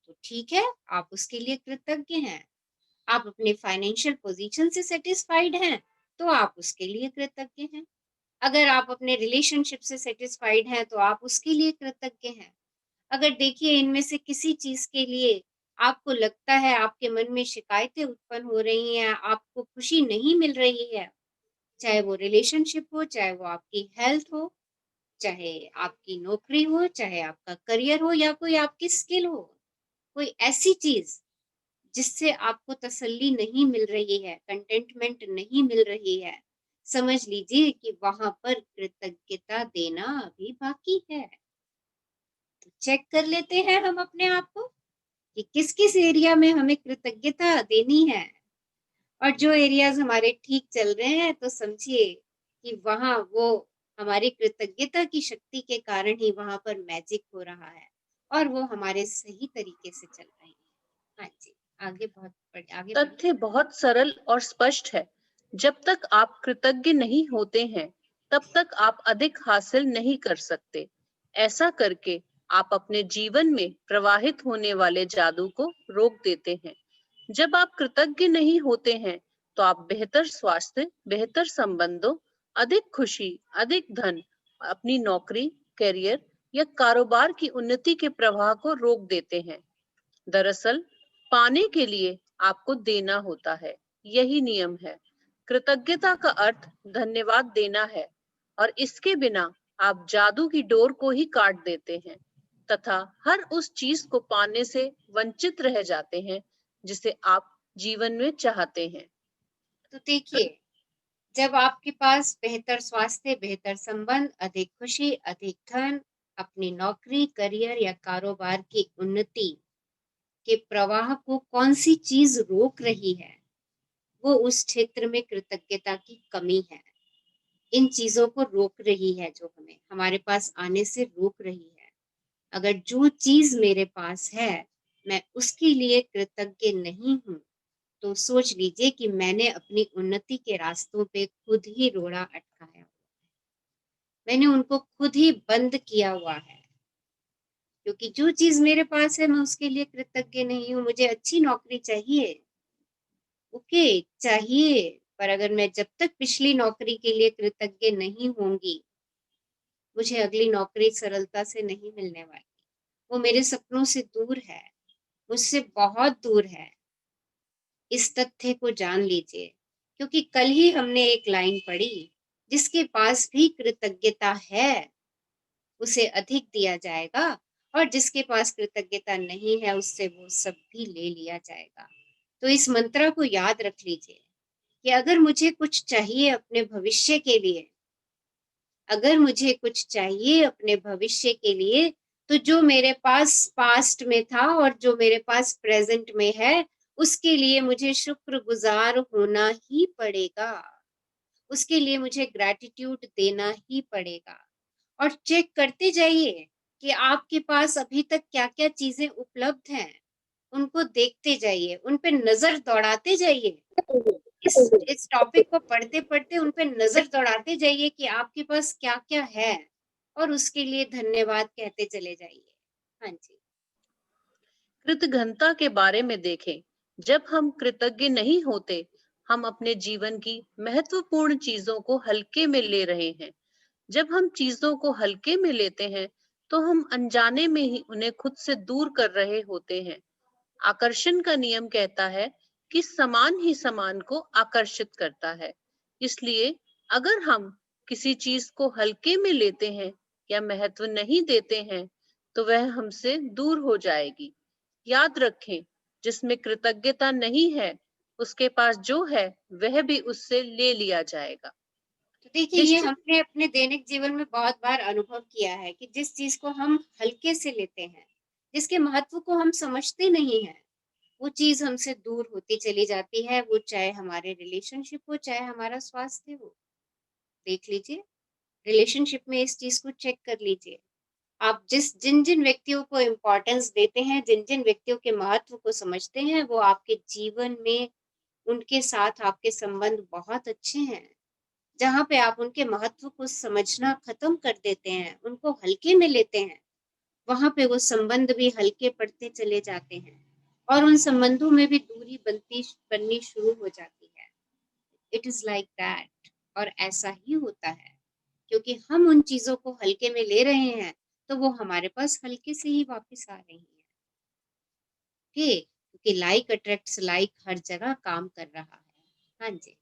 तो ठीक है, आप उसके लिए कृतज्ञ हैं। आप अपने फाइनेंशियल पोजीशन से सेटिस्फाइड हैं तो आप उसके लिए कृतज्ञ हैं। अगर आप अपने रिलेशनशिप से सेटिस्फाइड हैं तो आप उसके लिए कृतज्ञ हैं। अगर देखिए इनमें से किसी चीज के लिए आपको लगता है, आपके मन में शिकायतें उत्पन्न हो रही हैं, आपको खुशी नहीं मिल रही है, चाहे वो रिलेशनशिप हो, चाहे वो आपकी हेल्थ हो, चाहे आपकी नौकरी हो, चाहे आपका करियर हो, या कोई आपकी स्किल हो, कोई ऐसी चीज जिससे आपको तसल्ली नहीं मिल रही है, कंटेंटमेंट नहीं मिल रही है, समझ लीजिए कि वहां पर कृतज्ञता देना अभी बाकी है। तो चेक कर लेते हैं हम अपने आप को कि किस किस एरिया में हमें कृतज्ञता देनी है। और जो एरियाज हमारे ठीक चल रहे हैं तो समझिए कि वहाँ वो हमारी कृतज्ञता की शक्ति के कारण ही वहां पर मैजिक हो रहा है और वो हमारे सही तरीके से चल रही है। हाँ जी, आगे आगे तथ्य बहुत सरल और स्पष्ट है। जब तक आप कृतज्ञ नहीं होते हैं, तब तक आप अधिक हासिल नहीं कर सकते। ऐसा करके आप अपने जीवन में प्रवाहित होने वाले जादू को रोक देते हैं। जब आप कृतज्ञ नहीं होते हैं, तो आप बेहतर स्वास्थ्य, बेहतर संबंधों, अधिक खुशी, अधिक धन, अपनी नौकरी, करियर या कारोबार की उन्नति के प्रवाह को रोक देते हैं। दरअसल पाने के लिए आपको देना होता है, यही नियम है। कृतज्ञता का अर्थ धन्यवाद देना है, और इसके बिना आप जादू की डोर को ही काट देते हैं तथा हर उस चीज को पाने से वंचित रह जाते हैं जिसे आप जीवन में चाहते हैं। तो देखिए, जब आपके पास बेहतर स्वास्थ्य, बेहतर संबंध, अधिक खुशी, अधिक धन, अपनी नौकरी, करियर या कारोबार की उन्नति के प्रवाह को कौन सी चीज रोक रही है, वो उस क्षेत्र में कृतज्ञता की कमी है। इन चीजों को रोक रही है, जो हमें हमारे पास आने से रोक रही है। अगर जो चीज मेरे पास है मैं उसके लिए कृतज्ञ नहीं हूँ, तो सोच लीजिए कि मैंने अपनी उन्नति के रास्तों पे खुद ही रोड़ा अटकाया, मैंने उनको खुद ही बंद किया हुआ है। क्योंकि जो चीज मेरे पास है मैं उसके लिए कृतज्ञ नहीं हूँ। मुझे अच्छी नौकरी चाहिए, ओके चाहिए, पर अगर मैं जब तक पिछली नौकरी के लिए कृतज्ञ नहीं होंगी, मुझे अगली नौकरी सरलता से नहीं मिलने वाली। वो मेरे सपनों से दूर है, मुझसे बहुत दूर है। इस तथ्य को जान लीजिए, क्योंकि कल ही हमने एक लाइन पढ़ी, जिसके पास भी कृतज्ञता है उसे अधिक दिया जाएगा, और जिसके पास कृतज्ञता नहीं है उससे वो सब भी ले लिया जाएगा। तो इस मंत्र को याद रख लीजिए कि अगर मुझे कुछ चाहिए अपने भविष्य के लिए, अगर मुझे कुछ चाहिए अपने भविष्य के लिए, तो जो मेरे पास पास्ट में था और जो मेरे पास प्रेजेंट में है, उसके लिए मुझे शुक्रगुजार होना ही पड़ेगा। उसके लिए मुझे ग्रैटिट्यूड देना ही पड़ेगा। और चेक करते जाइए कि आपके पास अभी तक क्या-क्या चीजें उपलब्ध हैं। उनको देखते जाइए, उन पे नजर दौड़ाते जाइए। इस टॉपिक को पढ़ते पढ़ते उन पे नजर दौड़ाते जाइए कि आपके पास क्या क्या है, और उसके लिए धन्यवाद कहते चले जाइए। हाँ जी, कृतज्ञता के बारे में देखें। जब हम कृतज्ञ नहीं होते, हम अपने जीवन की महत्वपूर्ण चीजों को हल्के में ले रहे हैं। जब हम चीजों को हल्के में लेते हैं, तो हम अनजाने में ही उन्हें खुद से दूर कर रहे होते हैं। आकर्षण का नियम कहता है कि समान ही समान को आकर्षित करता है। इसलिए अगर हम किसी चीज को हल्के में लेते हैं या महत्व नहीं देते हैं, तो वह हमसे दूर हो जाएगी। याद रखें, जिसमें कृतज्ञता नहीं है, उसके पास जो है वह भी उससे ले लिया जाएगा। तो देखिए ये निश्चित हमने अपने दैनिक जीवन में बहुत बार अनुभव किया है कि जिस चीज को हम हल्के से लेते हैं, जिसके महत्व को हम समझते नहीं है, वो चीज हमसे दूर होती चली जाती है। वो चाहे हमारे रिलेशनशिप हो, चाहे हमारा स्वास्थ्य हो। देख लीजिए, रिलेशनशिप में इस चीज को चेक कर लीजिए। आप जिन जिन व्यक्तियों को इम्पोर्टेंस देते हैं, जिन जिन व्यक्तियों के महत्व को समझते हैं, वो आपके जीवन में उनके साथ आपके संबंध बहुत अच्छे हैं। जहाँ पे आप उनके महत्व को समझना खत्म कर देते हैं, उनको हल्के में लेते हैं, वहां पे वो संबंध भी हल्के पड़ते चले जाते हैं और उन संबंधों में भी दूरी बननी शुरू हो जाती है। इट इज लाइक दैट, और ऐसा ही होता है क्योंकि हम उन चीजों को हल्के में ले रहे हैं तो वो हमारे पास हल्के से ही वापस आ रही है। ठीक, क्योंकि लाइक अट्रैक्ट्स लाइक हर जगह काम कर रहा है। हाँ जी।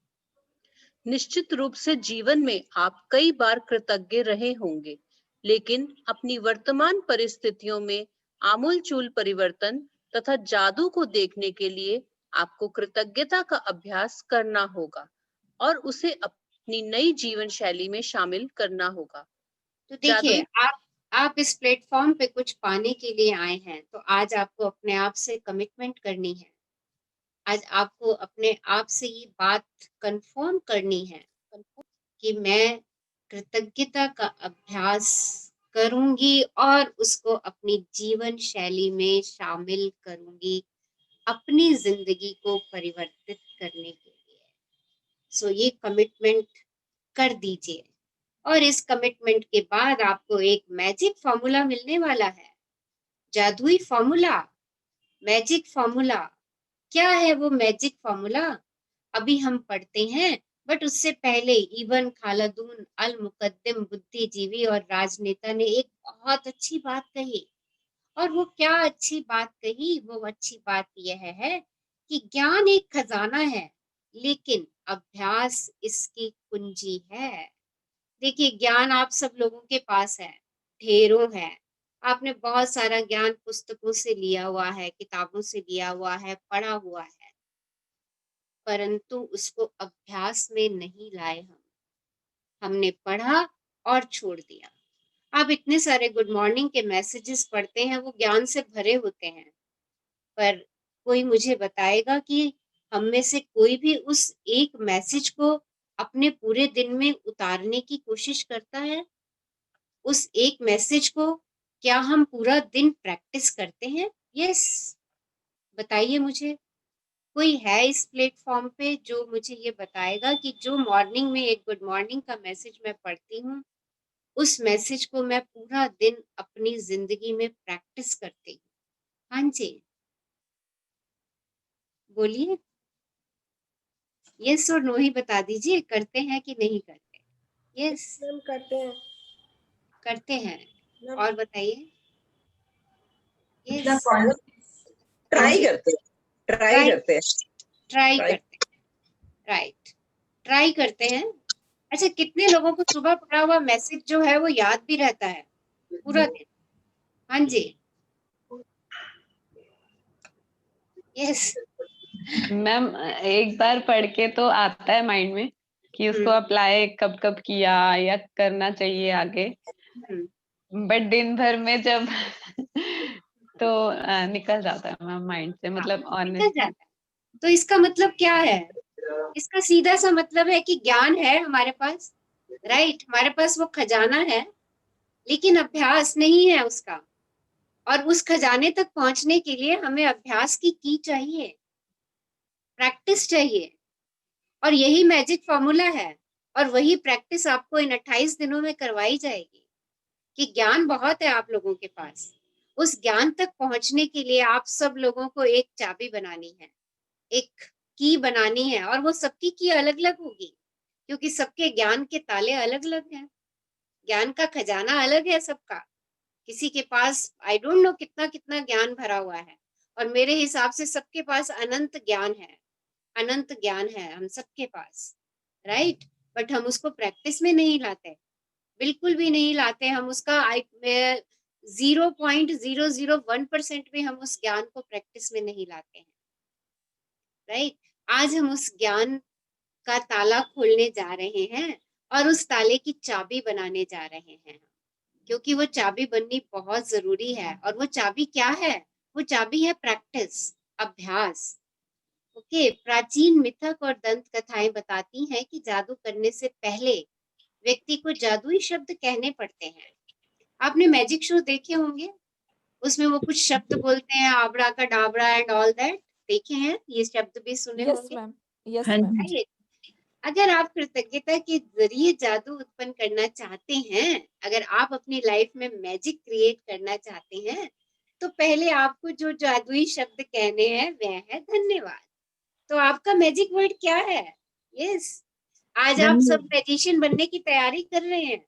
निश्चित रूप से जीवन में आप कई बार कृतज्ञ रहे होंगे, लेकिन अपनी वर्तमान परिस्थितियों में आमूलचूल परिवर्तन तथा जादू को देखने के लिए आपको कृतज्ञता का अभ्यास करना होगा और उसे अपनी नई जीवन शैली में शामिल करना होगा। तो देखिए, जादुई आप इस प्लेटफॉर्म पे कुछ पाने के लिए आए हैं, तो आज आपको अपने आप से कमिटमेंट करनी है। आज आपको अपने आप से ये बात कंफर्म करनी है कि मैं कृतज्ञता का अभ्यास करूंगी और उसको अपनी जीवन शैली में शामिल करूंगी अपनी जिंदगी को परिवर्तित करने के लिए। सो ये कमिटमेंट कर दीजिए और इस कमिटमेंट के बाद आपको एक मैजिक फॉर्मूला मिलने वाला है, जादुई फॉर्मूला, मैजिक फॉर्मूला। क्या है वो मैजिक फॉर्मूला, अभी हम पढ़ते हैं, बट उससे पहले इब्न खालदून अल मुकद्दिम बुद्धिजीवी और राजनेता ने एक बहुत अच्छी बात कही। और वो क्या अच्छी बात कही, वो अच्छी बात यह है कि ज्ञान एक खजाना है लेकिन अभ्यास इसकी कुंजी है। देखिए, ज्ञान आप सब लोगों के पास है, ढेरों है। आपने बहुत सारा ज्ञान पुस्तकों से लिया हुआ है, किताबों से लिया हुआ है, पढ़ा हुआ है, परंतु उसको अभ्यास में नहीं लाए हमने पढ़ा और छोड़ दिया। आप इतने सारे गुड मॉर्निंग के मैसेजेस पढ़ते हैं, वो ज्ञान से भरे होते हैं, पर कोई मुझे बताएगा कि हम में से कोई भी उस एक मैसेज को अपने पूरे दिन में उतारने की कोशिश करता है? उस एक मैसेज को क्या हम पूरा दिन प्रैक्टिस करते हैं? यस, बताइए मुझे। कोई है इस प्लेटफॉर्म पे जो मुझे ये बताएगा कि जो मॉर्निंग में एक गुड मॉर्निंग का मैसेज मैं पढ़ती हूँ, उस मैसेज को मैं पूरा दिन अपनी जिंदगी में प्रैक्टिस करती हूँ? हाँ जी, बोलिए, यस और नो ही बता दीजिए, करते हैं कि नहीं करते? यस, मैम करते हैं। करते हैं। मैम और बताइए। यस, मतलब ट्राई करते हैं, ट्राई करते हैं, ट्राई Try. करते हैं, राइट, ट्राई करते हैं। अच्छा, कितने लोगों को सुबह पढ़ा हुआ मैसेज जो है वो याद भी रहता है पूरा दिन? हाँ जी, यस। मैम एक बार पढ़ के तो आता है माइंड में कि उसको अप्लाई कब कब किया या करना चाहिए आगे, बट दिन भर में जब तो निकल जाता है मैम माइंड से, मतलब निकल ऑनेस्ट। जाता है। तो इसका मतलब क्या है? इसका सीधा सा मतलब है कि ज्ञान है हमारे पास, राइट, हमारे पास वो खजाना है, लेकिन अभ्यास नहीं है उसका। और उस खजाने तक पहुंचने के लिए हमें अभ्यास की चाहिए, प्रैक्टिस चाहिए, और यही मैजिक फॉर्मूला है। और वही प्रैक्टिस आपको इन 28 दिनों में करवाई जाएगी कि ज्ञान बहुत है आप लोगों के पास। उस ज्ञान तक पहुंचने के लिए आप सब लोगों को एक चाबी बनानी है, एक की बनानी है, और वो सबकी की अलग अलग होगी क्योंकि सबके ज्ञान के ताले अलग अलग हैं, ज्ञान का खजाना अलग है सबका। किसी के पास आई डोंट नो कितना कितना ज्ञान भरा हुआ है, और मेरे हिसाब से सबके पास अनंत ज्ञान है, अनंत ज्ञान है हम सबके पास, राइट। बट हम उसको प्रैक्टिस में नहीं लाते, बिल्कुल भी नहीं लाते। हम उसका 0.001% भी हम उस ज्ञान को प्रैक्टिस में नहीं लाते हैं, राइट। आज हम उस ज्ञान का ताला खोलने जा रहे हैं और उस ताले की चाबी बनाने जा रहे हैं, क्योंकि वो चाबी बननी बहुत जरूरी है। और वो चाबी क्या है? वो चाबी है प्रैक्टिस, अभ्यास। ओके, प्राचीन मिथक और दंत कथाएं बताती हैं कि जादू करने से पहले व्यक्ति को जादुई शब्द कहने पड़ते हैं। आपने मैजिक शो देखे होंगे, उसमें वो कुछ शब्द बोलते हैं, आबड़ा का डाबड़ा एंड ऑल दैट, देखे हैं? ये शब्द भी सुने यस होंगे, मैम, यस हाँ मैम। जी। अगर आप कृतज्ञता के जरिए जादू उत्पन्न करना चाहते हैं, अगर आप अपनी लाइफ में मैजिक क्रिएट करना चाहते हैं, तो पहले आपको जो जादुई शब्द कहने हैं वह है धन्यवाद। तो आपका मैजिक वर्ड क्या है? यस, आज आप सब मैजिशियन बनने की तैयारी कर रहे हैं।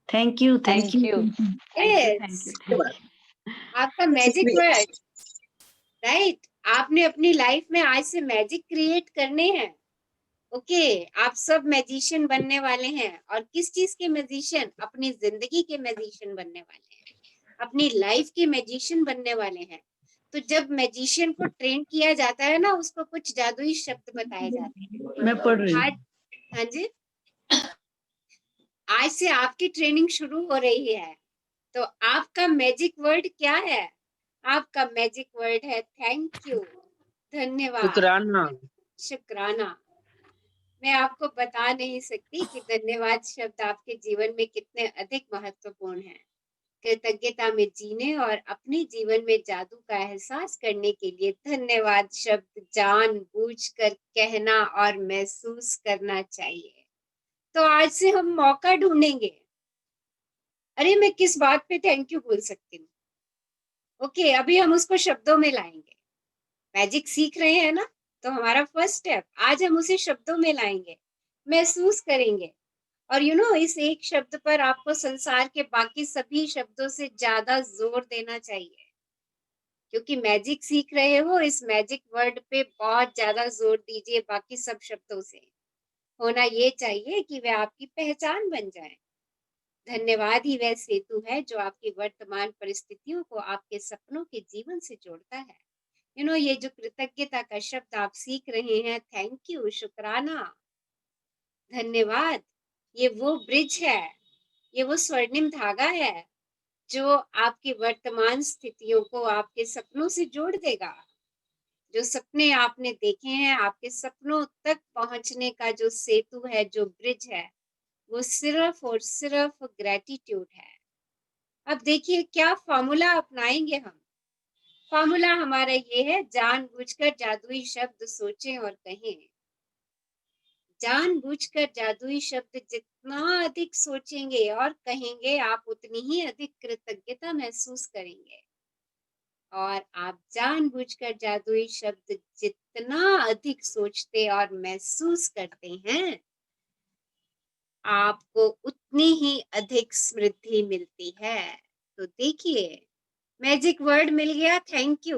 Thank you, thank thank you, yes, thank you. आपका मैजिक वर्ड, राइट? आपने अपनी लाइफ में आज से मैजिक क्रिएट करने हैं। ओके, आप सब मैजिशियन बनने वाले हैं। और किस चीज के मैजिशियन? अपनी जिंदगी के मैजिशियन बनने वाले हैं, अपनी लाइफ के मैजिशियन बनने वाले हैं। तो जब मैजिशियन को ट्रेन किया जाता है ना, उसको कुछ जादुई शब्द बताए जाते हैं। मैं पढ़ रही हूँ। हाँ जी, आज से आपकी ट्रेनिंग शुरू हो रही है। तो आपका मैजिक वर्ड क्या है? आपका मैजिक वर्ड है थैंक यू, धन्यवाद, शुक्राना। शुक्राना। मैं आपको बता नहीं सकती कि धन्यवाद शब्द आपके जीवन में कितने अधिक महत्वपूर्ण है। कृतज्ञता में जीने और अपने जीवन में जादू का एहसास करने के लिए धन्यवाद शब्द जानबूझकर कहना और महसूस करना चाहिए। तो आज से हम मौका ढूंढेंगे, अरे मैं किस बात पे थैंक यू बोल सकती हूँ। ओके, अभी हम उसको शब्दों में लाएंगे। मैजिक सीख रहे हैं ना, तो हमारा फर्स्ट स्टेप, आज हम उसे शब्दों में लाएंगे, महसूस करेंगे। और इस एक शब्द पर आपको संसार के बाकी सभी शब्दों से ज्यादा जोर देना चाहिए, क्योंकि मैजिक सीख रहे हो। इस मैजिक वर्ड पे बहुत ज्यादा जोर दीजिए, बाकी सब शब्दों से होना ये चाहिए कि वे आपकी पहचान बन जाए। धन्यवाद ही वह सेतु है जो आपकी वर्तमान परिस्थितियों को आपके सपनों के जीवन से जोड़ता है। ये जो कृतज्ञता का शब्द आप सीख रहे हैं, थैंक यू, शुक्राना, धन्यवाद, ये वो ब्रिज है, ये वो स्वर्णिम धागा है जो आपकी वर्तमान स्थितियों को आपके सपनों से जोड़ देगा। जो सपने आपने देखे हैं, आपके सपनों तक पहुंचने का जो सेतु है, जो ब्रिज है, वो सिर्फ और सिर्फ ग्रेटिट्यूड है। अब देखिए क्या फॉर्मूला अपनाएंगे हम। फॉर्मूला हमारा ये है, जानबूझकर जादुई शब्द सोचें और कहें। जानबूझकर जादुई शब्द जितना अधिक सोचेंगे और कहेंगे, आप उतनी ही अधिक कृतज्ञता महसूस करेंगे। और आप जानबूझकर जादुई शब्द जितना अधिक सोचते और महसूस करते हैं, आपको उतनी ही अधिक समृद्धि मिलती है। तो देखिए, मैजिक वर्ड मिल गया, थैंक यू।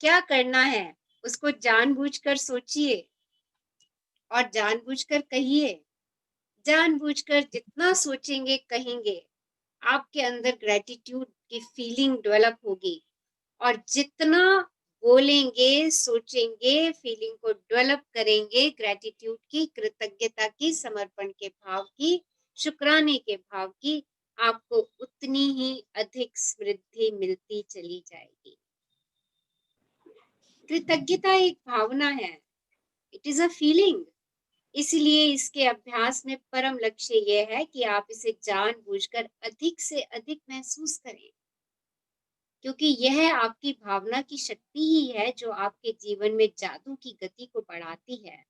क्या करना है? उसको जानबूझकर सोचिए और जानबूझकर कहिए। जानबूझकर जितना सोचेंगे, कहेंगे, आपके अंदर ग्रेटिट्यूड की फीलिंग डेवलप होगी। और जितना बोलेंगे, सोचेंगे, फीलिंग को डेवलप करेंगे, ग्रेटिट्यूड की, कृतज्ञता की, समर्पण के भाव की, शुक्राने के भाव की, आपको उतनी ही अधिक समृद्धि मिलती चली जाएगी। कृतज्ञता एक भावना है, इट इज अ फीलिंग। इसलिए इसके अभ्यास में परम लक्ष्य यह है कि आप इसे जानबूझकर अधिक से अधिक महसूस करें, क्योंकि यह आपकी भावना की शक्ति ही है जो आपके जीवन में जादू की गति को बढ़ाती है।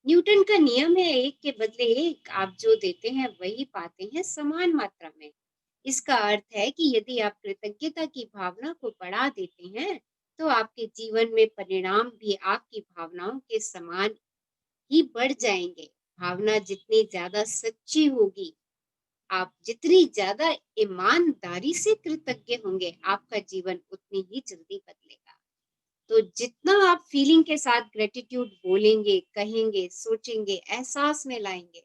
न्यूटन का नियम है, एक के बदले एक, आप जो देते हैं वही पाते हैं, समान मात्रा में। इसका अर्थ है कि यदि आप कृतज्ञता की भावना को बढ़ा देते हैं, तो आपके जीवन में परिणाम भी आपकी भावनाओं के समान ही बढ़ जाएंगे। भावना जितनी ज्यादा सच्ची होगी, आप जितनी ज्यादा ईमानदारी से कृतज्ञ होंगे, आपका जीवन उतनी ही जल्दी बदलेगा। तो जितना आप फीलिंग के साथ ग्रेटिट्यूड बोलेंगे, कहेंगे, सोचेंगे, एहसास में लाएंगे,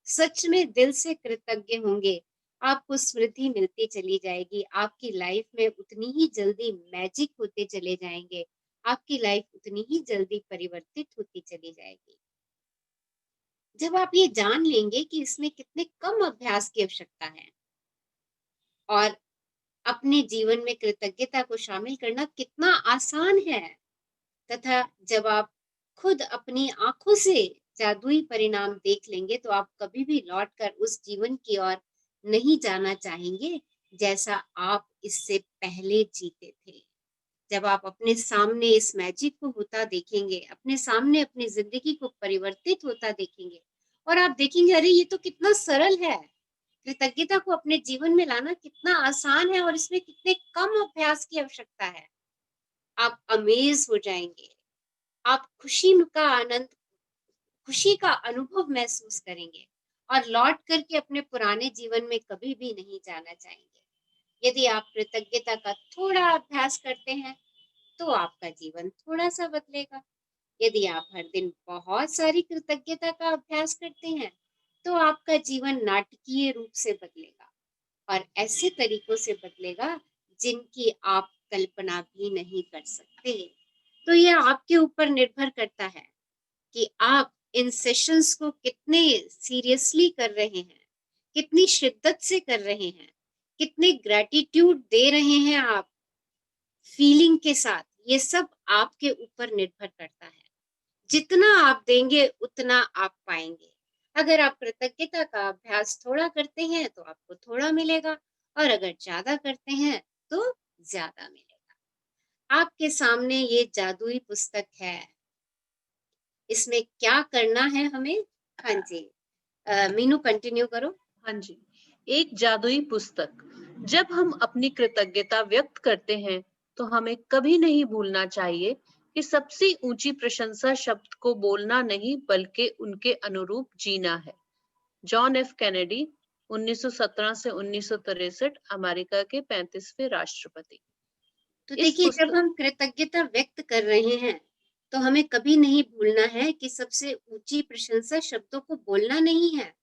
सच में दिल से कृतज्ञ होंगे, आपको समृद्धि मिलती चली जाएगी। आपकी लाइफ में उतनी ही जल्दी मैजिक होते चले जाएंगे, आपकी लाइफ उतनी ही जल्दी परिवर्तित होती चली जाएगी। जब आप ये जान लेंगे कि इसमें कितने कम अभ्यास की आवश्यकता है और अपने जीवन में कृतज्ञता को शामिल करना कितना आसान है, तथा जब आप खुद अपनी आंखों से जादुई परिणाम देख लेंगे, तो आप कभी भी लौटकर उस जीवन की ओर नहीं जाना चाहेंगे जैसा आप इससे पहले जीते थे। जब आप अपने सामने इस मैजिक को होता देखेंगे, अपने सामने अपनी जिंदगी को परिवर्तित होता देखेंगे, और आप देखेंगे अरे ये तो कितना सरल है, कृतज्ञता को अपने जीवन में लाना कितना आसान है और इसमें कितने कम अभ्यास की आवश्यकता है। आप अमेज हो जाएंगे, आप खुशी का अनुभव महसूस करेंगे और लौट करके अपने पुराने जीवन में कभी भी नहीं जाना चाहेंगे। यदि आप कृतज्ञता का थोड़ा अभ्यास करते हैं तो आपका जीवन थोड़ा सा बदलेगा। यदि आप हर दिन बहुत सारी कृतज्ञता का अभ्यास करते हैं तो आपका जीवन नाटकीय रूप से बदलेगा, और ऐसे तरीकों से बदलेगा जिनकी आप कल्पना भी नहीं कर सकते। तो यह आपके ऊपर निर्भर करता है कि आप इन सेशंस को कितने सीरियसली कर रहे हैं, कितनी शिद्दत से कर रहे हैं, कितने ग्रेटिट्यूड दे रहे हैं आप फीलिंग के साथ। ये सब आपके ऊपर निर्भर करता है। जितना आप देंगे उतना आप पाएंगे। अगर आप कृतज्ञता का अभ्यास थोड़ा करते हैं तो आपको थोड़ा मिलेगा, और अगर ज्यादा करते हैं तो ज्यादा मिलेगा। आपके सामने ये जादुई पुस्तक है, इसमें क्या करना है हमें? हाँ जी, मीनू कंटिन्यू करो। हाँ जी, एक जादुई पुस्तक। जब हम अपनी कृतज्ञता व्यक्त करते हैं तो हमें कभी नहीं भूलना चाहिए कि सबसे ऊंची प्रशंसा शब्द को बोलना नहीं बल्कि उनके अनुरूप जीना है। जॉन एफ कैनेडी, 1917 से 1963, अमेरिका के 35वें राष्ट्रपति। तो देखिए, जब हम कृतज्ञता व्यक्त कर रहे हैं तो हमें कभी नहीं भूलना है कि सबसे ऊंची प्रशंसा शब्दों को बोलना नहीं है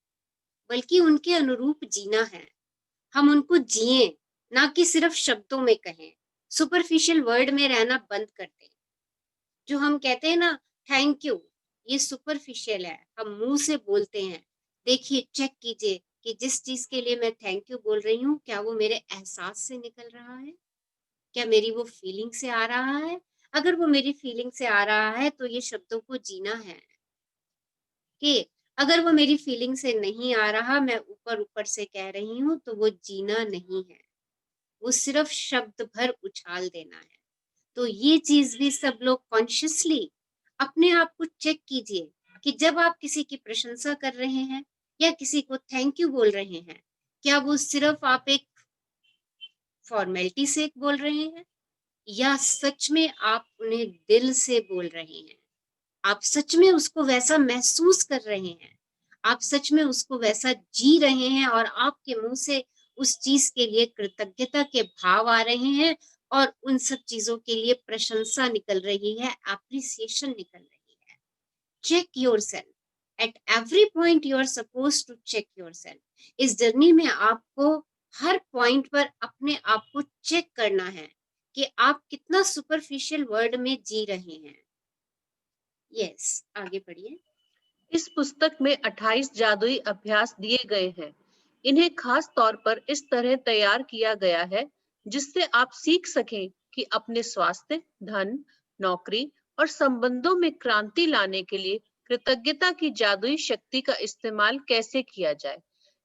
बल्कि उनके अनुरूप जीना है। हम उनको जिए, ना कि सिर्फ शब्दों में कहें। सुपरफिशियल वर्ड में रहना बंद कर दें। जो हम कहते हैं ना थैंक यू, ये सुपरफिशियल है, हम मुंह से बोलते हैं। देखिए, चेक कीजिए कि जिस चीज के लिए मैं थैंक यू बोल रही हूँ क्या वो मेरे एहसास से निकल रहा है, क्या मेरी वो फीलिंग से आ रहा है। अगर वो मेरी फीलिंग से आ रहा है तो ये शब्दों को जीना है। कि अगर वो मेरी फीलिंग से नहीं आ रहा, मैं ऊपर ऊपर से कह रही हूँ, तो वो जीना नहीं है, वो सिर्फ शब्द भर उछाल देना है। तो ये चीज भी सब लोग कॉन्शियसली अपने आप को चेक कीजिए कि जब आप किसी की प्रशंसा कर रहे हैं या किसी को थैंक यू बोल रहे हैं, क्या वो सिर्फ आप एक फॉर्मेलिटी से बोल रहे हैं या सच में आप उन्हें दिल से बोल रहे हैं। आप सच में उसको वैसा महसूस कर रहे हैं, आप सच में उसको वैसा जी रहे हैं, और आपके मुंह से उस चीज के लिए कृतज्ञता के भाव आ रहे हैं, और उन सब चीजों के लिए प्रशंसा निकल रही है, एप्रिसिएशन निकल रही है। Check yourself at every point. You are suppose to check yourself. इस जर्नी में आपको हर पॉइंट पर अपने आप को चेक करना है कि आप कितना सुपरफिशियल वर्ड में जी रहे हैं। यस, आगे पढ़िए। इस पुस्तक में 28 जादुई अभ्यास दिए गए हैं। इन्हें खास तौर पर इस तरह तैयार किया गया है जिससे आप सीख सकें कि अपने स्वास्थ्य, धन, नौकरी और संबंधों में क्रांति लाने के लिए कृतज्ञता की जादुई शक्ति का इस्तेमाल कैसे किया जाए।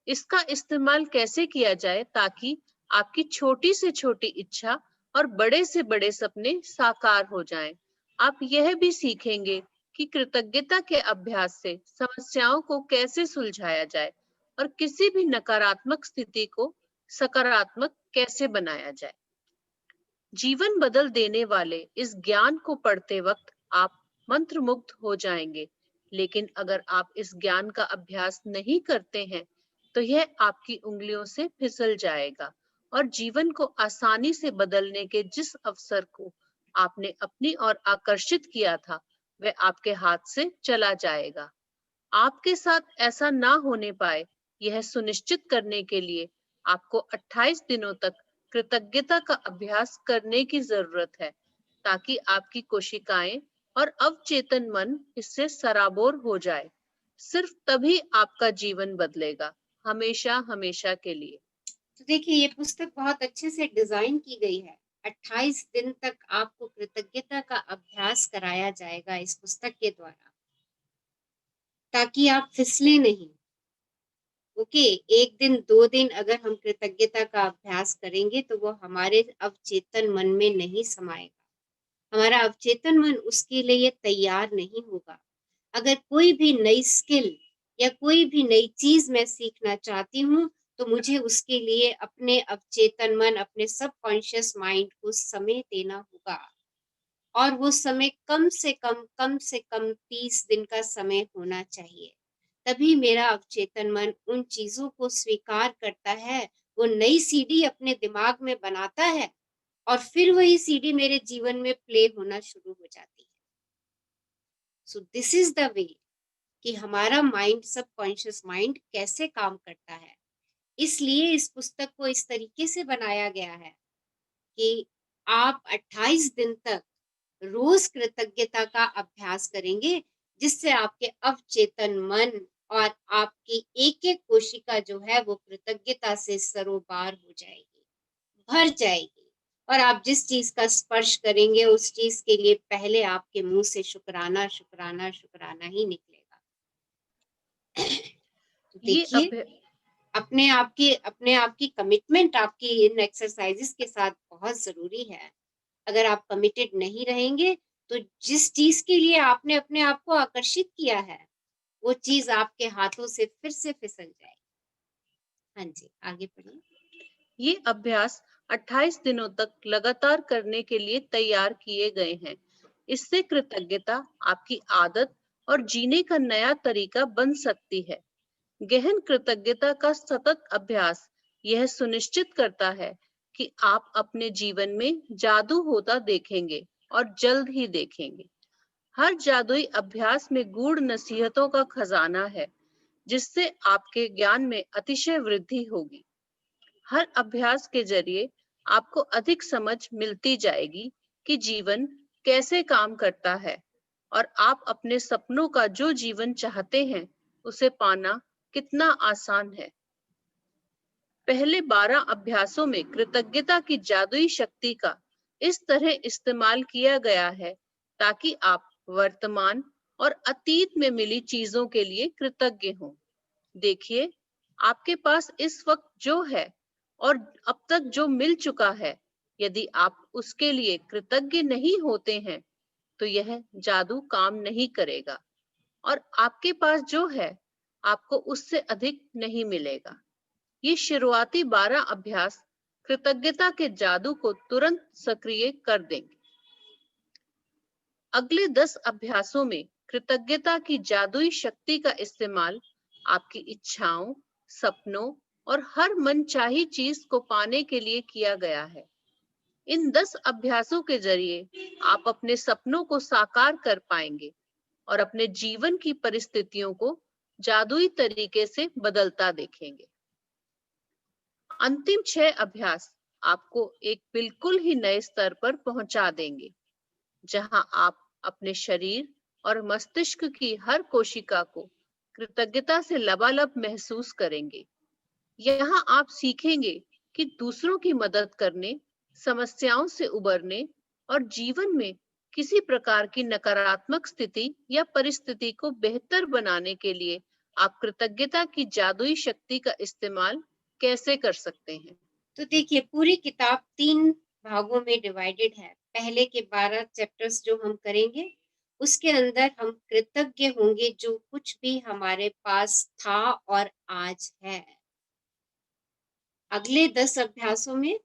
इसका इस्तेमाल कैसे किया जाए ताकि आपकी छोटी से छोटी इच्छा और बड़े से बड़े सपने साकार हो जाएं। आप यह भी सीखेंगे कि कृतज्ञता के अभ्यास से समस्याओं को कैसे सुलझाया जाए और किसी भी नकारात्मक स्थिति को सकारात्मक कैसे बनाया जाए। जीवन बदल देने वाले इस ज्ञान को पढ़ते वक्त आप मंत्रमुग्ध हो जाएंगे, लेकिन अगर आप इस ज्ञान का अभ्यास नहीं करते हैं तो यह आपकी उंगलियों से फिसल जाएगा और जीवन को आसानी से बदलने के जिस अवसर को आपने अपनी ओर आकर्षित किया था वह आपके हाथ से चला जाएगा। आपके साथ ऐसा ना होने पाए, यह सुनिश्चित करने के लिए आपको 28 दिनों तक कृतज्ञता का अभ्यास करने की जरूरत है ताकि आपकी कोशिकाएं और अवचेतन मन इससे सराबोर हो जाए। सिर्फ तभी आपका जीवन बदलेगा, हमेशा हमेशा के लिए। तो देखिए, ये पुस्तक बहुत अच्छे से डिजाइन की गई है। 28 दिन तक आपको कृतज्ञता का अभ्यास कराया जाएगा इस पुस्तक के द्वारा, ताकि आप फिसले नहीं। ओके, एक दिन 2 दिन अगर हम कृतज्ञता का अभ्यास करेंगे तो वो हमारे अवचेतन मन में नहीं समाएगा, हमारा अवचेतन मन उसके लिए तैयार नहीं होगा। अगर कोई भी नई स्किल या कोई भी नई चीज मैं सीखना चाहती हूँ, तो मुझे उसके लिए अपने अवचेतन मन, अपने सबकॉन्शियस माइंड को समय देना होगा। और वो समय कम से कम 30 दिन का समय होना चाहिए। तभी मेरा अवचेतन मन उन चीजों को स्वीकार करता है, वो नई सीडी अपने दिमाग में बनाता है और फिर वही सीडी मेरे जीवन में प्ले होना शुरू हो जाती है। So this is the way कि हमारा माइंड, सबकॉन्शियस माइंड कैसे काम करता है। इसलिए इस पुस्तक को इस तरीके से बनाया गया है कि आप 28 दिन तक रोज कृतज्ञता का अभ्यास करेंगे, जिससे आपके अवचेतन मन और आपकी एक एक कोशिका जो है वो कृतज्ञता से सरोबार हो जाएगी, भर जाएगी। और आप जिस चीज का स्पर्श करेंगे उस चीज के लिए पहले आपके मुंह से शुक्राना शुक्राना शुक्राना ही निकलेगा। तो देखिए, अपने आप की कमिटमेंट आपकी इन एक्सरसाइजेस के साथ बहुत जरूरी है। अगर आप कमिटेड नहीं रहेंगे तो जिस चीज के लिए आपने अपने आप को आकर्षित किया है वो चीज आपके हाथों से फिर से फिसल जाएगी। हाँ जी, आगे पढ़िए। ये अभ्यास 28 दिनों तक लगातार करने के लिए तैयार किए गए हैं। इससे कृतज्ञता आपकी आदत और जीने का नया तरीका बन सकती है। गहन कृतज्ञता का सतत अभ्यास यह सुनिश्चित करता है कि आप अपने जीवन में जादू होता देखेंगे और जल्द ही देखेंगे। हर जादुई अभ्यास में गूढ़ नसीहतों का खजाना है, जिससे आपके ज्ञान में अतिशय वृद्धि होगी। हर अभ्यास के जरिए आपको अधिक समझ मिलती जाएगी कि जीवन कैसे काम करता है और आप अपने सपनों का जो जीवन चाहते हैं उसे पाना कितना आसान है। पहले 12 अभ्यासों में कृतज्ञता की जादुई शक्ति का इस तरह इस्तेमाल किया गया है ताकि आप वर्तमान और अतीत में मिली चीजों के लिए कृतज्ञ हों। देखिए, आपके पास इस वक्त जो है और अब तक जो मिल चुका है, यदि आप उसके लिए कृतज्ञ नहीं होते हैं तो यह जादू काम नहीं करेगा और आपके पास जो है आपको उससे अधिक नहीं मिलेगा। ये शुरुआती 12 अभ्यास कृतज्ञता के जादू को तुरंत सक्रिय कर देंगे। अगले 10 अभ्यासों में कृतज्ञता की जादुई शक्ति का इस्तेमाल आपकी इच्छाओं, सपनों और हर मनचाही चीज को पाने के लिए किया गया है। इन 10 अभ्यासों के जरिए आप अपने सपनों को साकार कर पाएंगे और अपने जीवन की परिस्थितियों को जादुई तरीके से बदलता देखेंगे। अंतिम 6 अभ्यास आपको एक बिल्कुल ही नए स्तर पर पहुंचा देंगे, जहां आप अपने शरीर और मस्तिष्क की हर कोशिका को कृतज्ञता से लबालब महसूस करेंगे। यहाँ आप सीखेंगे कि दूसरों की मदद करने, समस्याओं से उबरने और जीवन में किसी प्रकार की नकारात्मक स्थिति या परिस्थिति को बेहतर बनाने के लिए आप कृतज्ञता की जादुई शक्ति का इस्तेमाल कैसे कर सकते हैं। तो देखिए, पूरी किताब 3 भागों में डिवाइडेड है। पहले के 12 चैप्टर्स जो हम करेंगे उसके अंदर हम कृतज्ञ होंगे जो कुछ भी हमारे पास था और आज है। अगले 10 अभ्यासों में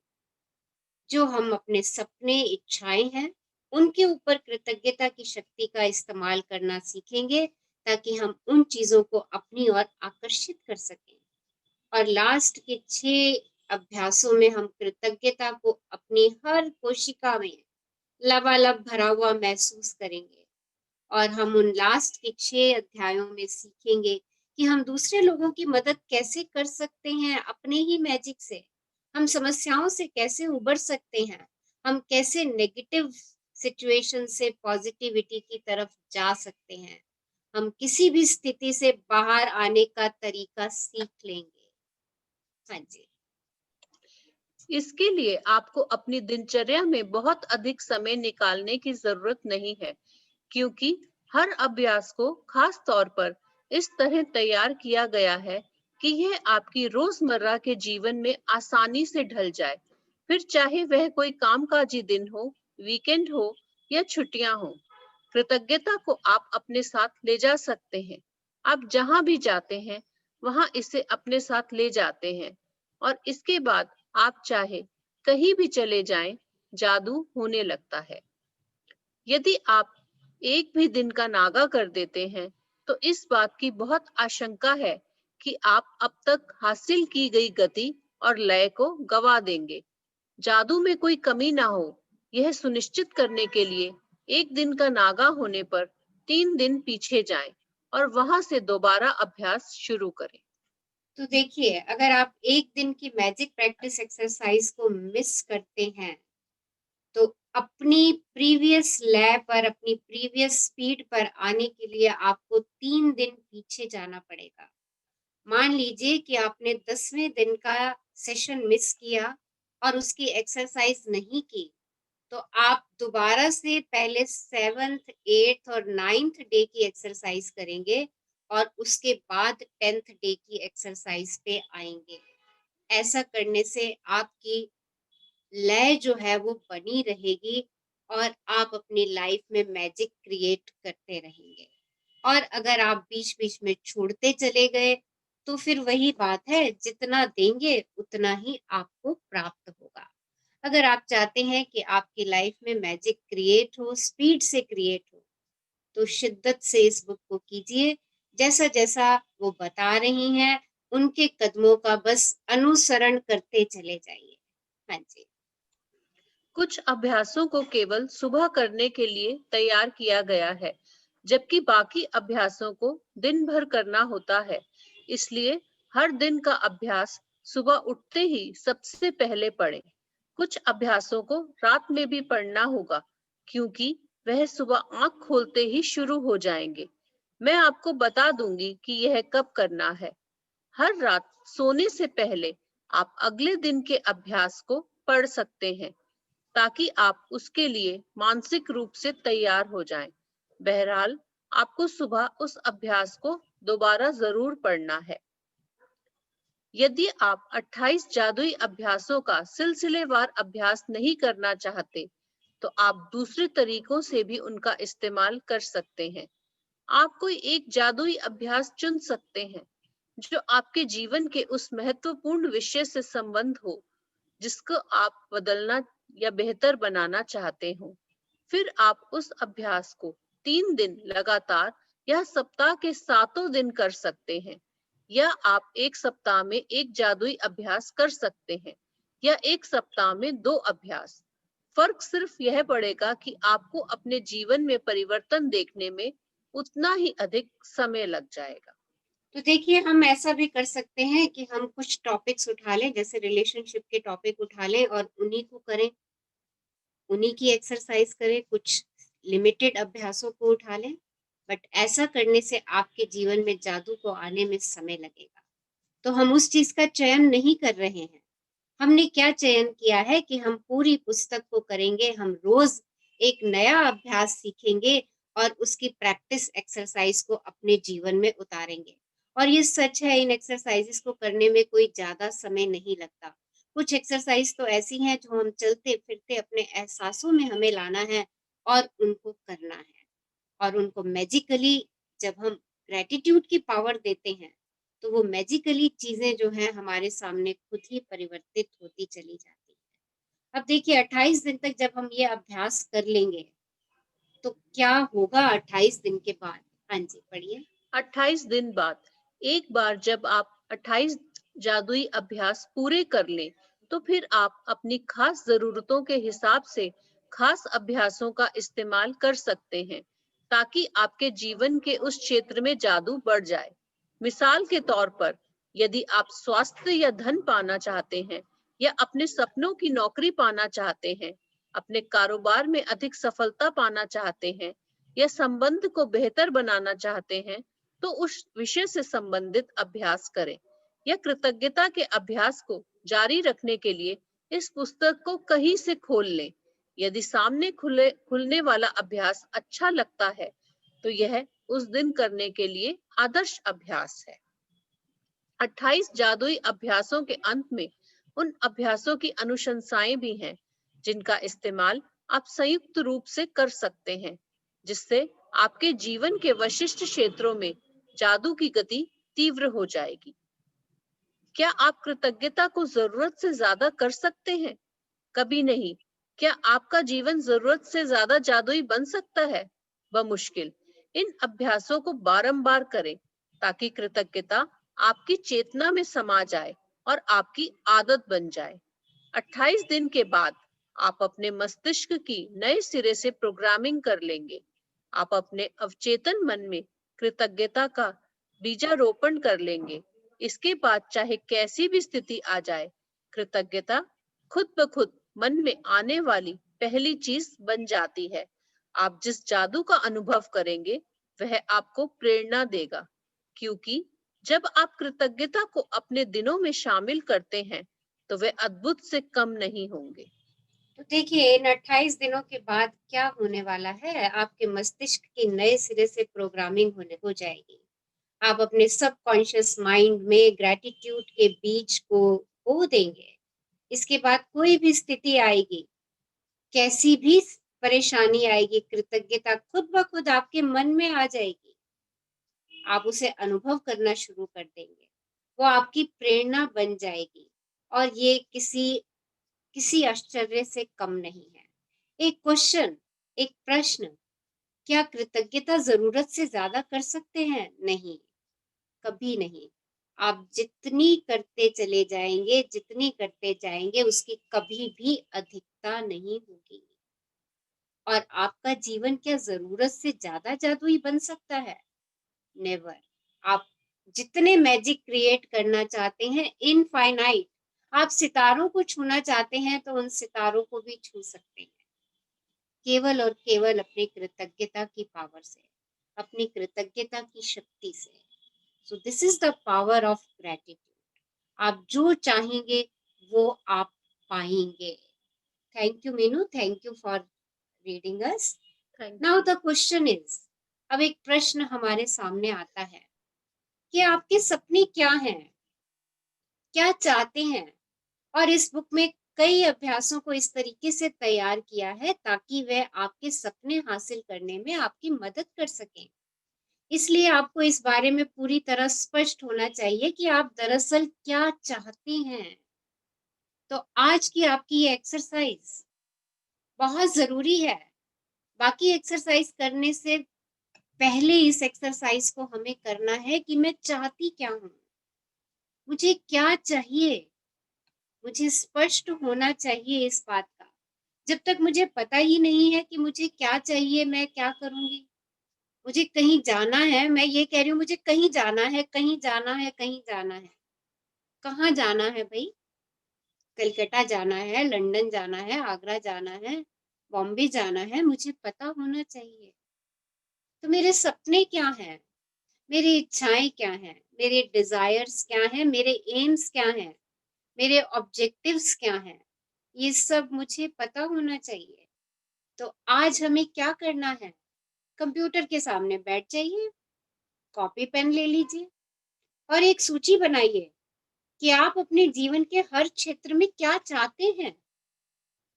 जो हम अपने सपने, इच्छाएं हैं, उनके ऊपर कृतज्ञता की शक्ति का इस्तेमाल करना सीखेंगे ताकि हम उन चीजों को अपनी ओर आकर्षित कर सकें। और लास्ट के 6 अभ्यासों में हम कृतज्ञता को अपनी हर कोशिका में लबालब भरा हुआ महसूस करेंगे। और हम उन लास्ट के 6 अध्यायों में सीखेंगे कि हम दूसरे लोगों की मदद कैसे कर सकते हैं अपने ही मैजिक से, हम समस्याओं से कैसे उबर सकते हैं, हम कैसे नेगेटिव सिचुएशन से पॉजिटिविटी की तरफ जा सकते हैं, हम किसी भी स्थिति से बाहर आने का तरीका सीख लेंगे। हाँ जी। इसके लिए आपको अपनी दिनचर्या में बहुत अधिक समय निकालने की जरूरत नहीं है, क्योंकि हर अभ्यास को खास तौर पर इस तरह तैयार किया गया है कि यह आपकी रोजमर्रा के जीवन में आसानी से ढल जाए, फिर चाहे वह कोई कामकाजी दिन हो, वीकेंड हो या छुट्टियां हों, कृतज्ञता को आप अपने साथ ले जा सकते हैं। आप जहां भी जाते हैं वहां इसे अपने साथ ले जाते हैं और इसके बाद आप चाहे कहीं भी चले जाएं, जादू होने लगता है। यदि आप एक भी दिन का नागा कर देते हैं तो इस बात की बहुत आशंका है कि आप अब तक हासिल की गई गति और लय को गवा देंगे। जादू में कोई कमी ना हो, यह सुनिश्चित करने के लिए एक दिन का नागा होने पर 3 दिन पीछे जाएं और वहां से दोबारा अभ्यास शुरू करें। तो देखिए, अगर आप एक दिन की मैजिक प्रैक्टिस एक्सरसाइज को मिस करते हैं तो अपनी प्रीवियस लय पर, अपनी प्रीवियस स्पीड पर आने के लिए आपको 3 दिन पीछे जाना पड़ेगा। मान लीजिए कि आपने 10वें दिन का सेशन मिस किया और उसकी एक्सरसाइज नहीं की, तो आप दोबारा से पहले 7th, 8th और 9th डे की एक्सरसाइज करेंगे और उसके बाद 10th डे की एक्सरसाइज पे आएंगे। ऐसा करने से आपकी लय जो है वो बनी रहेगी और आप अपनी लाइफ में मैजिक क्रिएट करते रहेंगे। और अगर आप बीच बीच में छोड़ते चले गए तो फिर वही बात है, जितना देंगे उतना ही आपको प्राप्त होगा। अगर आप चाहते हैं कि आपकी लाइफ में मैजिक क्रिएट हो, स्पीड से क्रिएट हो, तो शिद्दत से इस बुक को कीजिए। जैसा जैसा वो बता रही हैं उनके कदमों का बस अनुसरण करते चले जाइए। हाँ जी। कुछ अभ्यासों को केवल सुबह करने के लिए तैयार किया गया है, जबकि बाकी अभ्यासों को दिन भर करना होता है। इसलिए हर दिन का अभ्यास सुबह उठते ही सबसे पहले पढ़ें। कुछ अभ्यासों को रात में भी पढ़ना होगा, क्योंकि वह सुबह आंख खोलते ही शुरू हो जाएंगे। मैं आपको बता दूंगी कि यह कब करना है। हर रात सोने से पहले आप अगले दिन के अभ्यास को पढ़ सकते हैं, ताकि आप उसके लिए मानसिक रूप से तैयार हो जाएं। बहरहाल, आपको सुबह उस अभ्यास को दोबारा जरूर पढ़ना है। यदि आप 28 जादुई अभ्यासों का सिलसिलेवार अभ्यास नहीं करना चाहते, तो आप दूसरे तरीकों से भी उनका इस्तेमाल कर सकते हैं। आप कोई एक जादुई अभ्यास चुन सकते हैं जो आपके जीवन के उस महत्वपूर्ण विषय से संबंध हो जिसको आप बदलना या बेहतर बनाना चाहते हो। फिर आप उस अभ्यास को 3 दिन लगातार या सप्ताह के 7 दिन कर सकते हैं, या आप एक सप्ताह में एक जादुई अभ्यास कर सकते हैं, या एक सप्ताह में 2 अभ्यास। फर्क सिर्फ यह पड़ेगा कि आपको अपने जीवन में परिवर्तन देखने में उतना ही अधिक समय लग जाएगा। तो देखिए, हम ऐसा भी कर सकते हैं कि हम कुछ टॉपिक्स उठा लें, जैसे रिलेशनशिप के टॉपिक उठा लें और उन्हीं को करें, उन्हीं की एक्सरसाइज करें। कुछ लिमिटेड अभ्यासों को उठा लें, बट ऐसा करने से आपके जीवन में जादू को आने में समय लगेगा। तो हम उस चीज का चयन नहीं कर रहे हैं। हमने क्या चयन किया है कि हम पूरी पुस्तक को करेंगे, हम रोज एक नया अभ्यास सीखेंगे और उसकी प्रैक्टिस एक्सरसाइज को अपने जीवन में उतारेंगे। और ये सच है, इन एक्सरसाइजेस को करने में कोई ज्यादा समय नहीं लगता। कुछ एक्सरसाइज तो ऐसी हैं जो हम चलते फिरते अपने एहसासों में हमें लाना है और उनको करना है। और उनको मैजिकली जब हम ग्रेटिट्यूड की पावर देते हैं तो वो मैजिकली चीजें जो हैं हमारे सामने खुद ही परिवर्तित होती चली जाती है। अब देखिए, 28 दिन तक जब हम ये अभ्यास कर लेंगे तो क्या होगा 28 दिन के बाद? हाँ जी, पढ़िए। 28 दिन बाद एक बार जब आप 28 जादुई अभ्यास पूरे कर लें, तो फिर आप अपनी खास जरूरतों के हिसाब से खास अभ्यासों का इस्तेमाल कर सकते हैं, ताकि आपके जीवन के उस क्षेत्र में जादू बढ़ जाए। मिसाल के तौर पर, यदि आप स्वास्थ्य या धन पाना चाहते हैं, या अपने सपनों की नौकरी पाना चाहते हैं, अपने कारोबार में अधिक सफलता पाना चाहते हैं, या संबंध को बेहतर बनाना चाहते हैं, तो उस विषय से संबंधित अभ्यास करें। या कृतज्ञता के अभ्यास को जारी रखने के लिए इस पुस्तक को कहीं से खोल लें। यदि सामने खुलने वाला अभ्यास अच्छा लगता है, तो यह उस दिन करने के लिए आदर्श अभ्यास है। 28 जादुई अभ्यासों के अंत में उन अभ्यासों की अनुशंसाएं भी हैं जिनका इस्तेमाल आप संयुक्त रूप से कर सकते हैं, जिससे आपके जीवन के विशिष्ट क्षेत्रों में जादू की गति तीव्र हो जाएगी। क्या आप कृतज्ञता को जरूरत से ज्यादा कर सकते हैं? कभी नहीं। क्या आपका जीवन जरूरत से ज्यादा जादुई बन सकता है? बमुश्किल। इन अभ्यासों को बारंबार करें ताकि कृतज्ञता आपकी चेतना में समा जाए और आपकी आदत बन जाए। 28 दिन के बाद आप अपने मस्तिष्क की नए सिरे से प्रोग्रामिंग कर लेंगे। आप अपने अवचेतन मन में कृतज्ञता का बीजारोपण कर लेंगे। इसके बाद चाहे कैसी भी स्थिति आ जाए, कृतज्ञता खुद ब खुद मन में आने वाली पहली चीज बन जाती है। आप जिस जादू का अनुभव करेंगे वह आपको प्रेरणा देगा, क्योंकि जब आप कृतज्ञता को अपने दिनों में शामिल करते हैं तो वे अद्भुत से कम नहीं होंगे। तो देखिए इन 28 दिनों के बाद क्या होने वाला है, आपके मस्तिष्क की नए सिरे से प्रोग्रामिंग हो जाएगी। आप अपने सबकॉन्शियस माइंड में ग्रैटिट्यूड के बीज को बो देंगे। इसके बाद कोई भी स्थिति आएगी, कैसी भी परेशानी आएगी, कृतज्ञता खुद ब खुद आपके मन में आ जाएगी। आप उसे अनुभव करना शुरू कर देंगे, वो आपकी प्रेरणा बन जाएगी और ये किसी आश्चर्य से कम नहीं है। एक क्वेश्चन, एक प्रश्न, क्या कृतज्ञता जरूरत से ज्यादा कर सकते हैं? नहीं, कभी नहीं। आप जितनी करते चले जाएंगे, जितनी करते जाएंगे, उसकी कभी भी अधिकता नहीं होगी। और आपका जीवन क्या जरूरत से ज्यादा जादुई बन सकता है? नेवर। आप जितने मैजिक क्रिएट करना चाहते हैं, इनफाइनाइट, आप सितारों को छूना चाहते हैं तो उन सितारों को भी छू सकते हैं, केवल और केवल अपनी कृतज्ञता की पावर से, अपनी कृतज्ञता की शक्ति से। So this is the power of gratitude. आप जो चाहेंगे वो आप पाएंगे। Thank you Meenu, thank you for reading us. Now the question is, अब एक प्रश्न हमारे सामने आता है कि आपके सपने क्या हैं, क्या चाहते हैं? और इस बुक में कई अभ्यासों को इस तरीके से तैयार किया है ताकि वह आपके सपने हासिल करने में आपकी मदद कर सकें। इसलिए आपको इस बारे में पूरी तरह स्पष्ट होना चाहिए कि आप दरअसल क्या चाहते हैं। तो आज की आपकी ये एक्सरसाइज बहुत जरूरी है। बाकी एक्सरसाइज करने से पहले इस एक्सरसाइज को हमें करना है कि मैं चाहती क्या हूं, मुझे क्या चाहिए। मुझे स्पष्ट होना चाहिए इस बात का। जब तक मुझे पता ही नहीं है कि मुझे क्या चाहिए, मैं क्या करूंगी। मुझे कहीं जाना है, मैं ये कह रही हूँ मुझे कहीं जाना है, कहीं जाना है, कहीं जाना है। कहाँ जाना है भाई? कलकत्ता जाना है, लंदन जाना है, आगरा जाना है, बॉम्बे जाना है, मुझे पता होना चाहिए। तो मेरे सपने क्या हैं, मेरी इच्छाएं क्या हैं, मेरे डिजायर्स क्या हैं, मेरे एम्स क्या हैं, मेरे ऑब्जेक्टिव्स क्या हैं, ये सब मुझे पता होना चाहिए। तो आज हमें क्या करना है? कंप्यूटर के सामने बैठ जाइए, कॉपी पेन ले लीजिए और एक सूची बनाइए कि आप अपने जीवन के हर क्षेत्र में क्या चाहते हैं।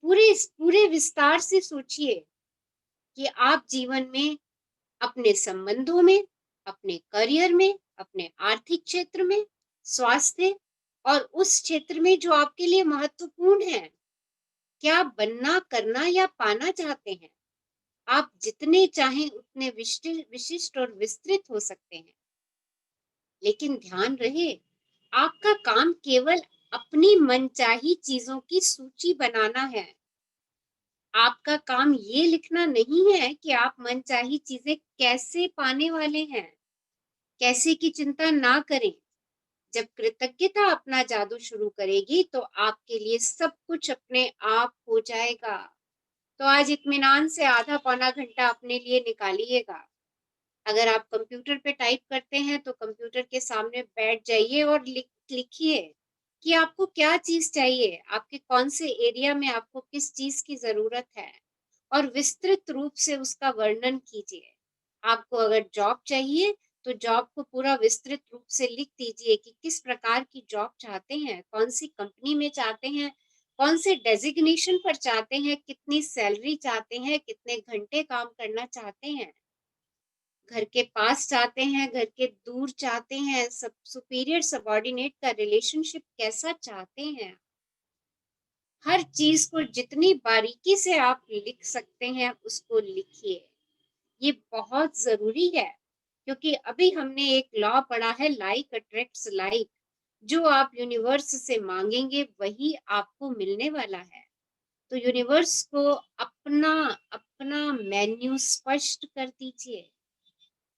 पूरे विस्तार से सोचिए कि आप जीवन में, अपने संबंधों में, अपने करियर में, अपने आर्थिक क्षेत्र में, स्वास्थ्य और उस क्षेत्र में जो आपके लिए महत्वपूर्ण है, क्या बनना, करना या पाना चाहते हैं। आप जितने चाहें उतने विशिष्ट और विस्तृत हो सकते हैं। लेकिन ध्यान रहे, आपका काम केवल अपनी मनचाही चीजों की सूची बनाना है। आपका काम ये लिखना नहीं है कि आप मनचाही चीजें कैसे पाने वाले हैं। कैसे की चिंता ना करें। जब कृतज्ञता अपना जादू शुरू करेगी तो आपके लिए सब कुछ अपने आप हो जाएगा। तो आज इत्मीनान से आधा पौना घंटा अपने लिए निकालिएगा। अगर आप कंप्यूटर पे टाइप करते हैं तो कंप्यूटर के सामने बैठ जाइए और लिखिए कि आपको क्या चीज चाहिए, आपके कौन से एरिया में आपको किस चीज की जरूरत है, और विस्तृत रूप से उसका वर्णन कीजिए। आपको अगर जॉब चाहिए तो जॉब को पूरा विस्तृत रूप से लिख दीजिए कि किस प्रकार की जॉब चाहते हैं, कौन सी कंपनी में चाहते हैं, कौन से डेजिग्नेशन पर चाहते हैं, कितनी सैलरी चाहते हैं, कितने घंटे काम करना चाहते हैं, घर के पास चाहते हैं, घर के दूर चाहते हैं, सब सुपीरियर सबऑर्डिनेट का रिलेशनशिप कैसा चाहते हैं। हर चीज को जितनी बारीकी से आप लिख सकते हैं उसको लिखिए। ये बहुत जरूरी है, क्योंकि अभी हमने एक लॉ पढ़ा है, लाइक अट्रैक्ट्स लाइक। जो आप यूनिवर्स से मांगेंगे वही आपको मिलने वाला है। तो यूनिवर्स को अपना अपना मेन्यू स्पष्ट कर दीजिए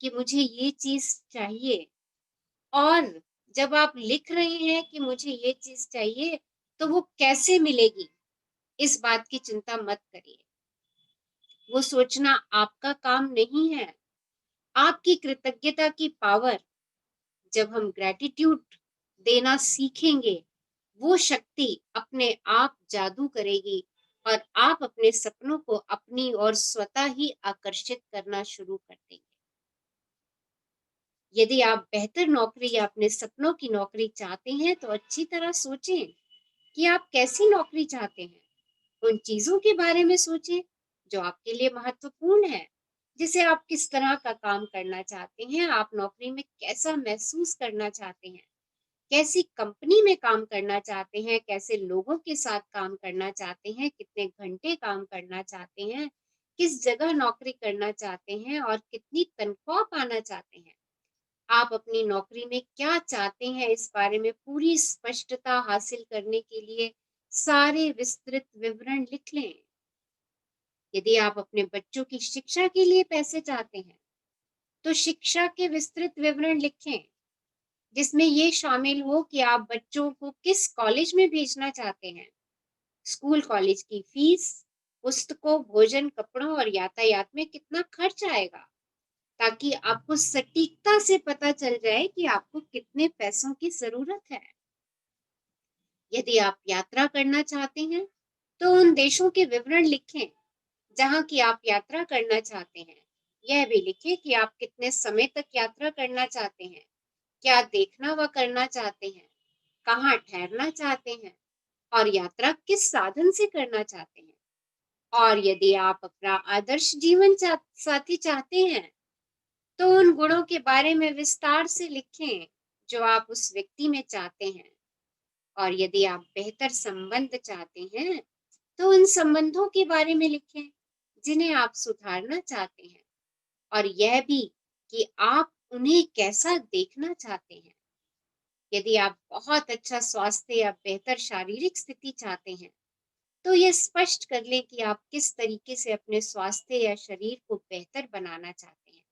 कि मुझे ये चीज चाहिए। और जब आप लिख रहे हैं कि मुझे ये चीज चाहिए, तो वो कैसे मिलेगी इस बात की चिंता मत करिए। वो सोचना आपका काम नहीं है। आपकी कृतज्ञता की पावर, जब हम ग्रेटिट्यूड देना सीखेंगे, वो शक्ति अपने आप जादू करेगी और आप अपने सपनों को अपनी ओर स्वतः ही आकर्षित करना शुरू कर देंगे। यदि आप बेहतर नौकरी या अपने सपनों की नौकरी चाहते हैं, तो अच्छी तरह सोचें कि आप कैसी नौकरी चाहते हैं। उन चीजों के बारे में सोचें जो आपके लिए महत्वपूर्ण है। जिसे आप किस तरह का काम करना चाहते हैं, आप नौकरी में कैसा महसूस करना चाहते हैं, कैसी कंपनी में काम करना चाहते हैं, कैसे लोगों के साथ काम करना चाहते हैं, कितने घंटे काम करना चाहते हैं, किस जगह नौकरी करना चाहते हैं और कितनी तनख्वाह पाना चाहते हैं। आप अपनी नौकरी में क्या चाहते हैं, इस बारे में पूरी स्पष्टता हासिल करने के लिए सारे विस्तृत विवरण लिख लें। यदि आप अपने बच्चों की शिक्षा के लिए पैसे चाहते हैं, तो शिक्षा के विस्तृत विवरण लिखें, जिसमें ये शामिल हो कि आप बच्चों को किस कॉलेज में भेजना चाहते हैं, स्कूल कॉलेज की फीस, पुस्तकों, भोजन, कपड़ों और यातायात में कितना खर्च आएगा, ताकि आपको सटीकता से पता चल जाए कि आपको कितने पैसों की जरूरत है। यदि आप यात्रा करना चाहते हैं, तो उन देशों के विवरण लिखें जहां की आप यात्रा करना चाहते हैं। यह भी लिखें कि आप कितने समय तक यात्रा करना चाहते हैं, क्या देखना व करना चाहते हैं, कहाँ ठहरना चाहते हैं और यात्रा किस साधन से करना चाहते हैं। और यदि आप अपना आदर्श जीवन साथी चाहते हैं, तो उन गुणों के बारे में विस्तार से लिखें जो आप उस व्यक्ति में चाहते हैं। और यदि आप बेहतर संबंध चाहते हैं, तो उन संबंधों के बारे में लिखें जिन्हें आप सुधारना चाहते हैं। और यह भी कि आप उन्हें कैसा देखना चाहते हैं। यदि आप बहुत अच्छा स्वास्थ्य या बेहतर शारीरिक स्थिति चाहते हैं, तो यह स्पष्ट कर लें कि आप किस तरीके से अपने स्वास्थ्य या शरीर को बेहतर बनाना चाहते हैं।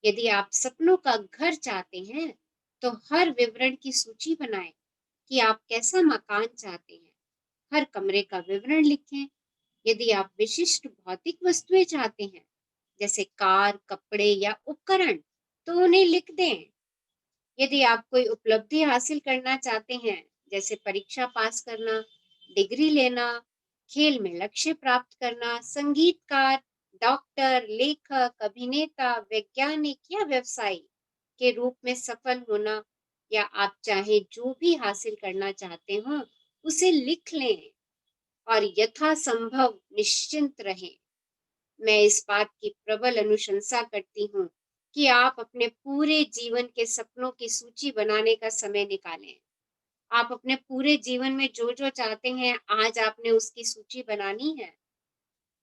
यदि आप सपनों का घर चाहते हैं, तो हर विवरण की सूची बनाएं कि आप कैसा मकान चाहते हैं। हर कमरे का विवरण लिखें। यदि आप विशिष्ट भौतिक वस्तुएं चाहते हैं, जैसे कार, कपड़े या उपकरण, तो उन्हें लिख दें। यदि आप कोई उपलब्धि हासिल करना चाहते हैं, जैसे परीक्षा पास करना, डिग्री लेना, खेल में लक्ष्य प्राप्त करना, संगीतकार, डॉक्टर, लेखक, अभिनेता, वैज्ञानिक या व्यवसायी के रूप में सफल होना, या आप चाहे जो भी हासिल करना चाहते हो उसे लिख लें और यथासंभव निश्चिंत रहें। मैं इस बात की प्रबल अनुशंसा करती हूँ कि आप अपने पूरे जीवन के सपनों की सूची बनाने का समय निकालें। आप अपने पूरे जीवन में जो जो चाहते हैं, आज आपने उसकी सूची बनानी है।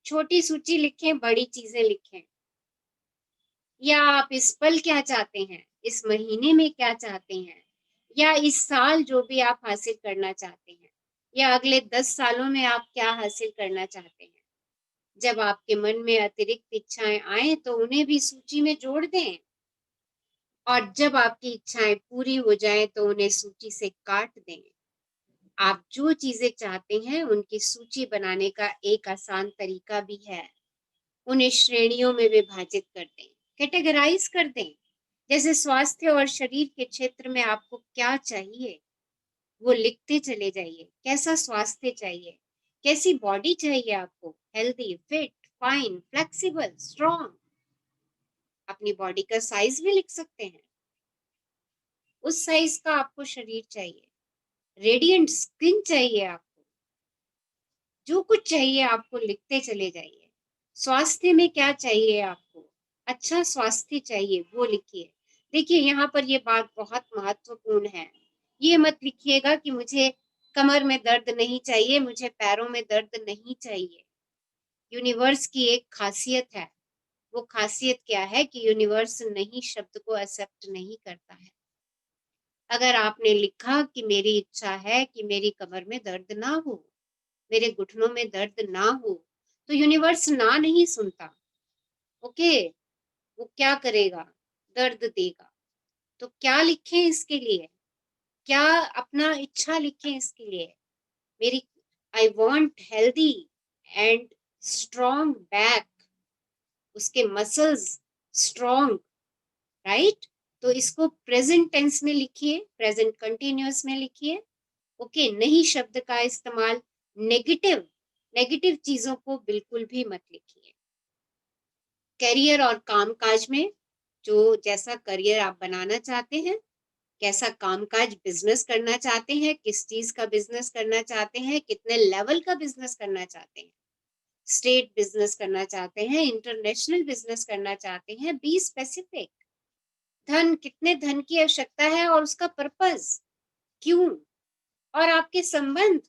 छोटी सूची लिखें, बड़ी चीजें लिखें। या आप इस पल क्या चाहते हैं, इस महीने में क्या चाहते हैं, या इस साल जो भी आप हासिल करना चाहते हैं, या अगले 10 सालों में आप क्या हासिल करना चाहते हैं। जब आपके मन में अतिरिक्त इच्छाएं आए, तो उन्हें भी सूची में जोड़ दें। और जब आपकी इच्छाएं पूरी हो जाएं, तो उन्हें सूची से काट दें। आप जो चीजें चाहते हैं उनकी सूची बनाने का एक आसान तरीका भी है। उन्हें श्रेणियों में विभाजित कर दें, कैटेगराइज कर दें। जैसे स्वास्थ्य और शरीर के क्षेत्र में आपको क्या चाहिए, वो लिखते चले जाइए। कैसा स्वास्थ्य चाहिए, कैसी बॉडी चाहिए आपको, healthy, fit, fine, flexible, strong. अपनी बॉडी का साइज भी लिख सकते हैं, उस साइज का आपको शरीर चाहिए। रेडिएंट स्किन चाहिए आपको, जो कुछ चाहिए आपको लिखते चले जाइए। स्वास्थ्य में क्या चाहिए आपको, अच्छा स्वास्थ्य चाहिए वो लिखिए। देखिए यहाँ पर ये बात बहुत महत्वपूर्ण है, ये मत लिखिएगा कि मुझे कमर में दर्द नहीं चाहिए, मुझे पैरों में दर्द नहीं चाहिए। यूनिवर्स की एक खासियत है, वो खासियत क्या है कि यूनिवर्स नहीं शब्द को एक्सेप्ट नहीं करता है। अगर आपने लिखा कि मेरी इच्छा है कि मेरी कमर में दर्द ना हो, मेरे घुटनों में दर्द ना हो, तो यूनिवर्स ना नहीं सुनता। ओके, वो क्या करेगा, दर्द देगा। तो क्या लिखें इसके लिए, क्या अपना इच्छा लिखें इसके लिए, मेरी I want healthy and strong back, उसके मसल्स स्ट्रॉन्ग, राइट। तो इसको प्रेजेंट टेंस में लिखिए, प्रेजेंट कंटिन्यूअस में लिखिए। ओके, नहीं शब्द का इस्तेमाल, नेगेटिव नेगेटिव चीजों को बिल्कुल भी मत लिखिए। करियर और कामकाज में जो जैसा करियर आप बनाना चाहते हैं, कैसा कामकाज बिजनेस करना चाहते हैं, किस चीज का बिजनेस करना चाहते हैं, कितने लेवल का बिजनेस करना चाहते हैं, स्टेट बिजनेस करना चाहते हैं, इंटरनेशनल बिजनेस करना चाहते हैं, बी स्पेसिफिक। धन, कितने धन की आवश्यकता है और उसका पर्पस क्यों, और आपके संबंध,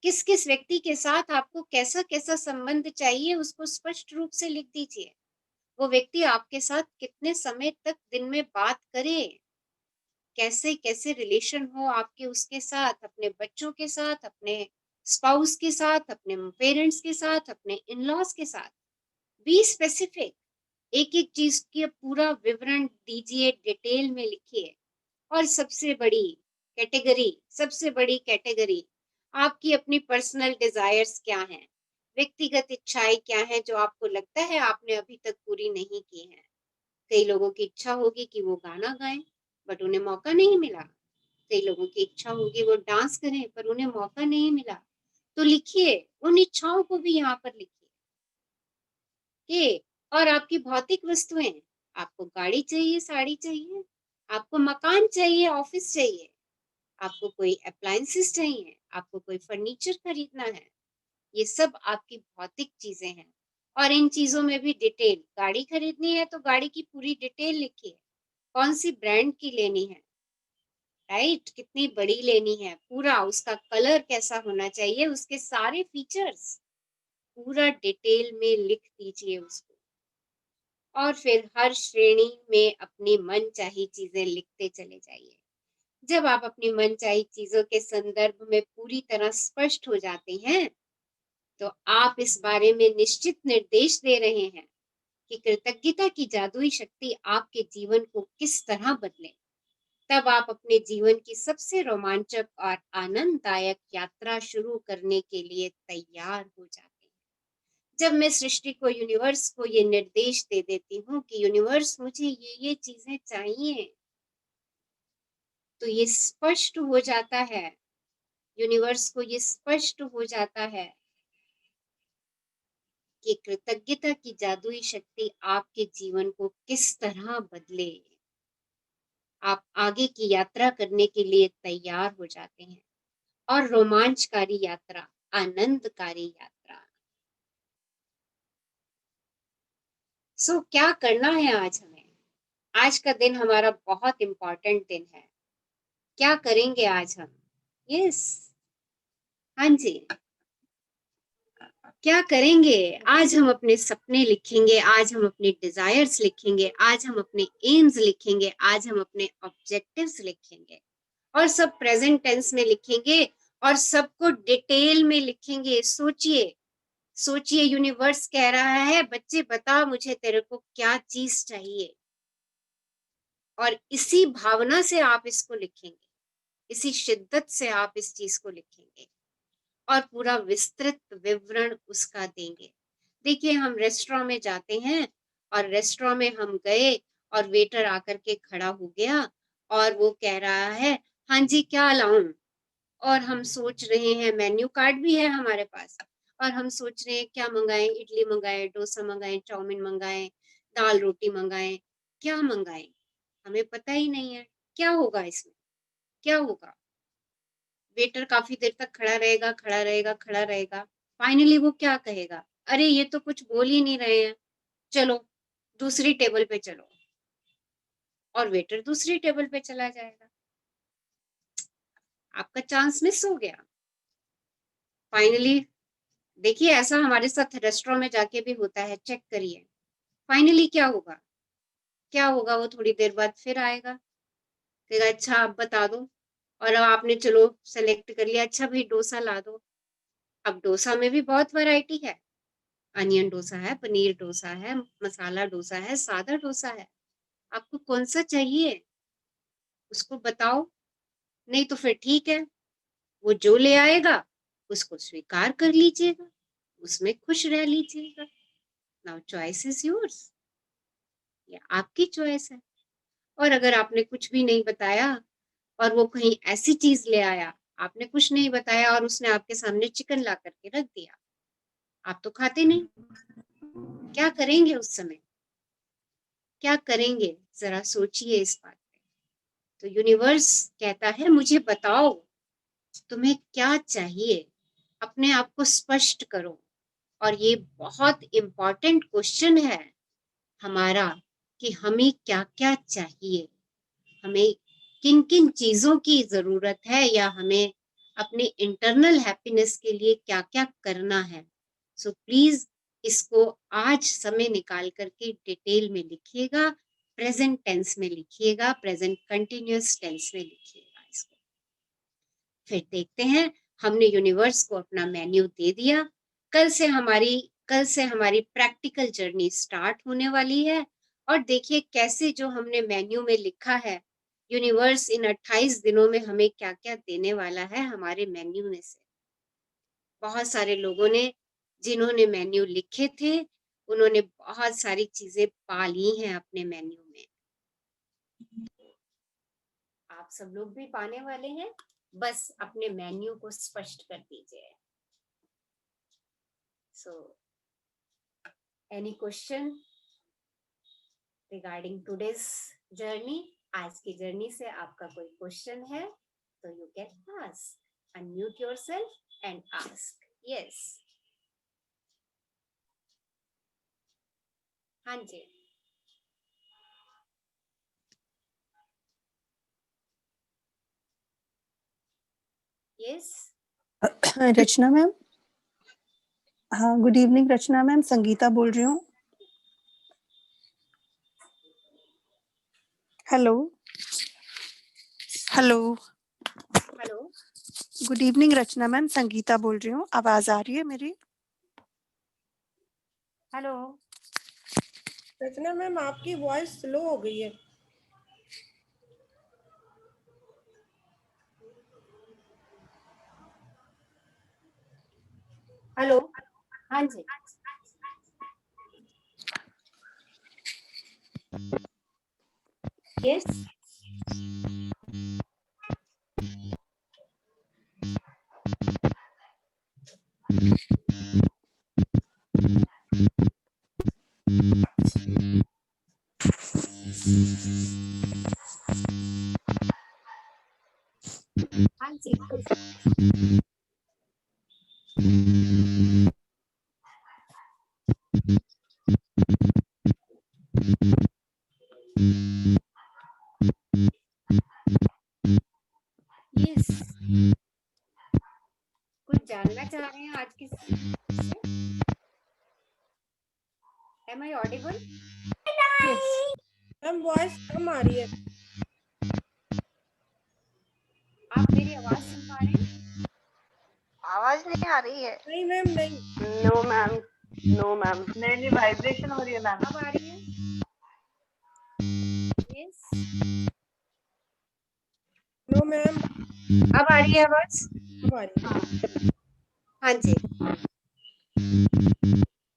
किस किस व्यक्ति के साथ आपको कैसा कैसा संबंध चाहिए, उसको स्पष्ट रूप से लिख दीजिए। वो व्यक्ति आपके साथ कितने समय तक दिन में बात करे, कैसे कैसे रिलेशन हो आपके उसके साथ, अपने बच्चों के साथ, अपने स्पाउस के साथ, अपने पेरेंट्स के साथ, अपने इन लॉज के साथ। बी स्पेसिफिक, एक एक चीज की पूरा विवरण दीजिए, डिटेल में लिखिए। और सबसे बड़ी कैटेगरी आपकी अपनी पर्सनल डिजायर्स क्या हैं, व्यक्तिगत इच्छाएं क्या हैं जो आपको लगता है आपने अभी तक पूरी नहीं की हैं। कई लोगों की इच्छा होगी कि वो गाना गाएं बट उन्हें मौका नहीं मिला, कई लोगों की इच्छा होगी वो डांस करें पर उन्हें मौका नहीं मिला। तो लिखिए, उन इच्छाओं को भी यहाँ पर लिखिए। और आपकी भौतिक वस्तुएं, आपको गाड़ी चाहिए, साड़ी चाहिए, आपको मकान चाहिए, ऑफिस चाहिए, आपको कोई अप्लायंसेस चाहिए, आपको कोई फर्नीचर खरीदना है, ये सब आपकी भौतिक चीजें हैं। और इन चीजों में भी डिटेल, गाड़ी खरीदनी है तो गाड़ी की पूरी डिटेल लिखिए, कौन सी ब्रांड की लेनी है, राइट, कितनी बड़ी लेनी है, पूरा उसका कलर कैसा होना चाहिए, उसके सारे फीचर्स पूरा डिटेल में लिख दीजिए उसको। और फिर हर श्रेणी में अपनी मनचाही चीजें लिखते चले जाइए। जब आप अपनी मनचाही चीजों के संदर्भ में पूरी तरह स्पष्ट हो जाते हैं, तो आप इस बारे में निश्चित निर्देश दे रहे हैं कि कृतज्ञता की जादुई शक्ति आपके जीवन को किस तरह बदले। तब आप अपने जीवन की सबसे रोमांचक और आनंददायक यात्रा शुरू करने के लिए तैयार हो जाते हैं। जब मैं सृष्टि को, यूनिवर्स को ये निर्देश दे देती हूँ कि यूनिवर्स मुझे ये चीजें चाहिए, तो ये स्पष्ट हो जाता है, यूनिवर्स को ये स्पष्ट हो जाता है कि कृतज्ञता की जादुई शक्ति आपके जीवन को किस तरह बदले। आप आगे की यात्रा करने के लिए तैयार हो जाते हैं, और रोमांचकारी यात्रा, आनंदकारी यात्रा। सो क्या करना है आज हमें, आज का दिन हमारा बहुत इंपॉर्टेंट दिन है। क्या करेंगे आज हम, यस, हाँ जी, क्या करेंगे आज हम, अपने सपने लिखेंगे, आज हम अपने डिजायर्स लिखेंगे, आज हम अपने एम्स लिखेंगे, आज हम अपने ऑब्जेक्टिव्स लिखेंगे, और सब प्रेजेंट टेंस में लिखेंगे, और सबको डिटेल में लिखेंगे। सोचिए सोचिए, यूनिवर्स कह रहा है बच्चे बता मुझे तेरे को क्या चीज चाहिए, और इसी भावना से आप इसको लिखेंगे, इसी शिद्दत से आप इस चीज को लिखेंगे और पूरा विस्तृत विवरण उसका देंगे। देखिए, हम रेस्टोरेंट में जाते हैं और रेस्टोरेंट में हम गए और वेटर आकर के खड़ा हो गया और वो कह रहा है हाँ जी क्या लाऊं, और हम सोच रहे हैं, मेन्यू कार्ड भी है हमारे पास, और हम सोच रहे हैं क्या मंगाएं, इडली मंगाएं, डोसा मंगाएं, चाउमीन मंगाएं, दाल रोटी मंगाएं, क्या मंगाएं, हमें पता ही नहीं है क्या होगा इसमें, क्या होगा। वेटर काफी देर तक खड़ा रहेगा, खड़ा रहेगा, खड़ा रहेगा, फाइनली वो क्या कहेगा, अरे ये तो कुछ बोल ही नहीं रहे हैं, चलो दूसरी टेबल पे चलो, और वेटर दूसरी टेबल पे चला जाएगा, आपका चांस मिस हो गया। फाइनली देखिए, ऐसा हमारे साथ रेस्टोरेंट में जाके भी होता है, चेक करिए। फाइनली क्या होगा, क्या होगा, वो थोड़ी देर बाद फिर आएगा, कहेगा अच्छा आप बता दो, और अब आपने चलो सेलेक्ट कर लिया, अच्छा भाई डोसा ला दो। अब डोसा में भी बहुत वैरायटी है, अनियन डोसा है, पनीर डोसा है, मसाला डोसा है, सादा डोसा है, आपको कौन सा चाहिए उसको बताओ, नहीं तो फिर ठीक है, वो जो ले आएगा उसको स्वीकार कर लीजिएगा, उसमें खुश रह लीजिएगा। नाउ चॉइस इज योर्स, ये आपकी चॉइस है। और अगर आपने कुछ भी नहीं बताया और वो कहीं ऐसी चीज ले आया, आपने कुछ नहीं बताया और उसने आपके सामने चिकन ला करके रख दिया, आप तो खाते नहीं, क्या करेंगे उस समय, क्या करेंगे, जरा सोचिए इस बात पे। तो यूनिवर्स कहता है मुझे बताओ तुम्हें क्या चाहिए, अपने आप को स्पष्ट करो। और ये बहुत इम्पोर्टेंट क्वेश्चन है हमारा कि हमें क्या क्या चाहिए, हमें किन किन चीजों की जरूरत है, या हमें अपने इंटरनल हैप्पीनेस के लिए क्या क्या करना है। सो प्लीज इसको आज समय निकाल करके डिटेल में लिखिएगा, प्रेजेंट टेंस में लिखिएगा, प्रेजेंट कंटिन्यूअस टेंस में लिखिएगा इसको। फिर देखते हैं, हमने यूनिवर्स को अपना मेन्यू दे दिया, कल से हमारी प्रैक्टिकल जर्नी स्टार्ट होने वाली है। और देखिए कैसे जो हमने मेन्यू में लिखा है, यूनिवर्स इन 28 दिनों में हमें क्या क्या देने वाला है हमारे मेन्यू में से। बहुत सारे लोगों ने जिन्होंने मेन्यू लिखे थे, उन्होंने बहुत सारी चीजें पा ली हैं अपने मेन्यू में, आप सब लोग भी पाने वाले हैं, बस अपने मेन्यू को स्पष्ट कर दीजिए। So any question regarding today's journey, आज की जर्नी से आपका कोई क्वेश्चन है तो you can ask, unmute yourself and ask. Yes, हाँ जी, यस, रचना मैम, हाँ good evening Rachna ma'am, Sangeeta बोल रही हूँ। Hello hello hello, good evening Rachna ma'am, Sangeeta बोल रही हूँ, आवाज आ रही है मेरी? हेलो रचना मैम, आपकी वॉइस स्लो हो गई है। हेलो, हाँ जी, यस, हाँ जी, यस, कुछ जानना चाह रहे हैं आज किसी से? Am I audible? Ma'am voice कम आ रही है। आप मेरी आवाज सुन पा रहे हैं? आवाज नहीं आ रही है। नहीं मैम, नहीं। नो मैम, नो मैम, नहीं वाइब्रेशन हो रही है मैम। अब आ रही है? यस, नो मैम, अब आ रही है आवाज? अब आ रही है। हाँ जी,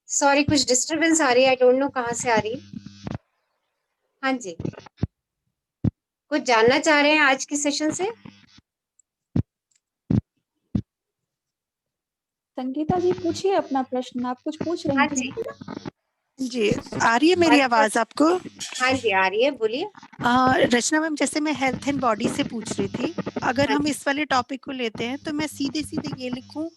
सॉरी कुछ डिस्टरबेंस आ रही है, आई डोंट नो कहाँ से आ रही है। हाँ जी, कुछ जानना चाह रहे हैं आज के सेशन से? संगीता जी पूछिए अपना प्रश्न, आप कुछ पूछ हाँ रही जी, थी। जी, आ रही है मेरी आवाज आपको? हाँ जी आ रही है, बोलिए। रचना मैम, जैसे मैं हेल्थ एंड बॉडी से पूछ रही थी, अगर हम इस वाले टॉपिक को लेते हैं तो मैं सीधे सीधे ये लिखूं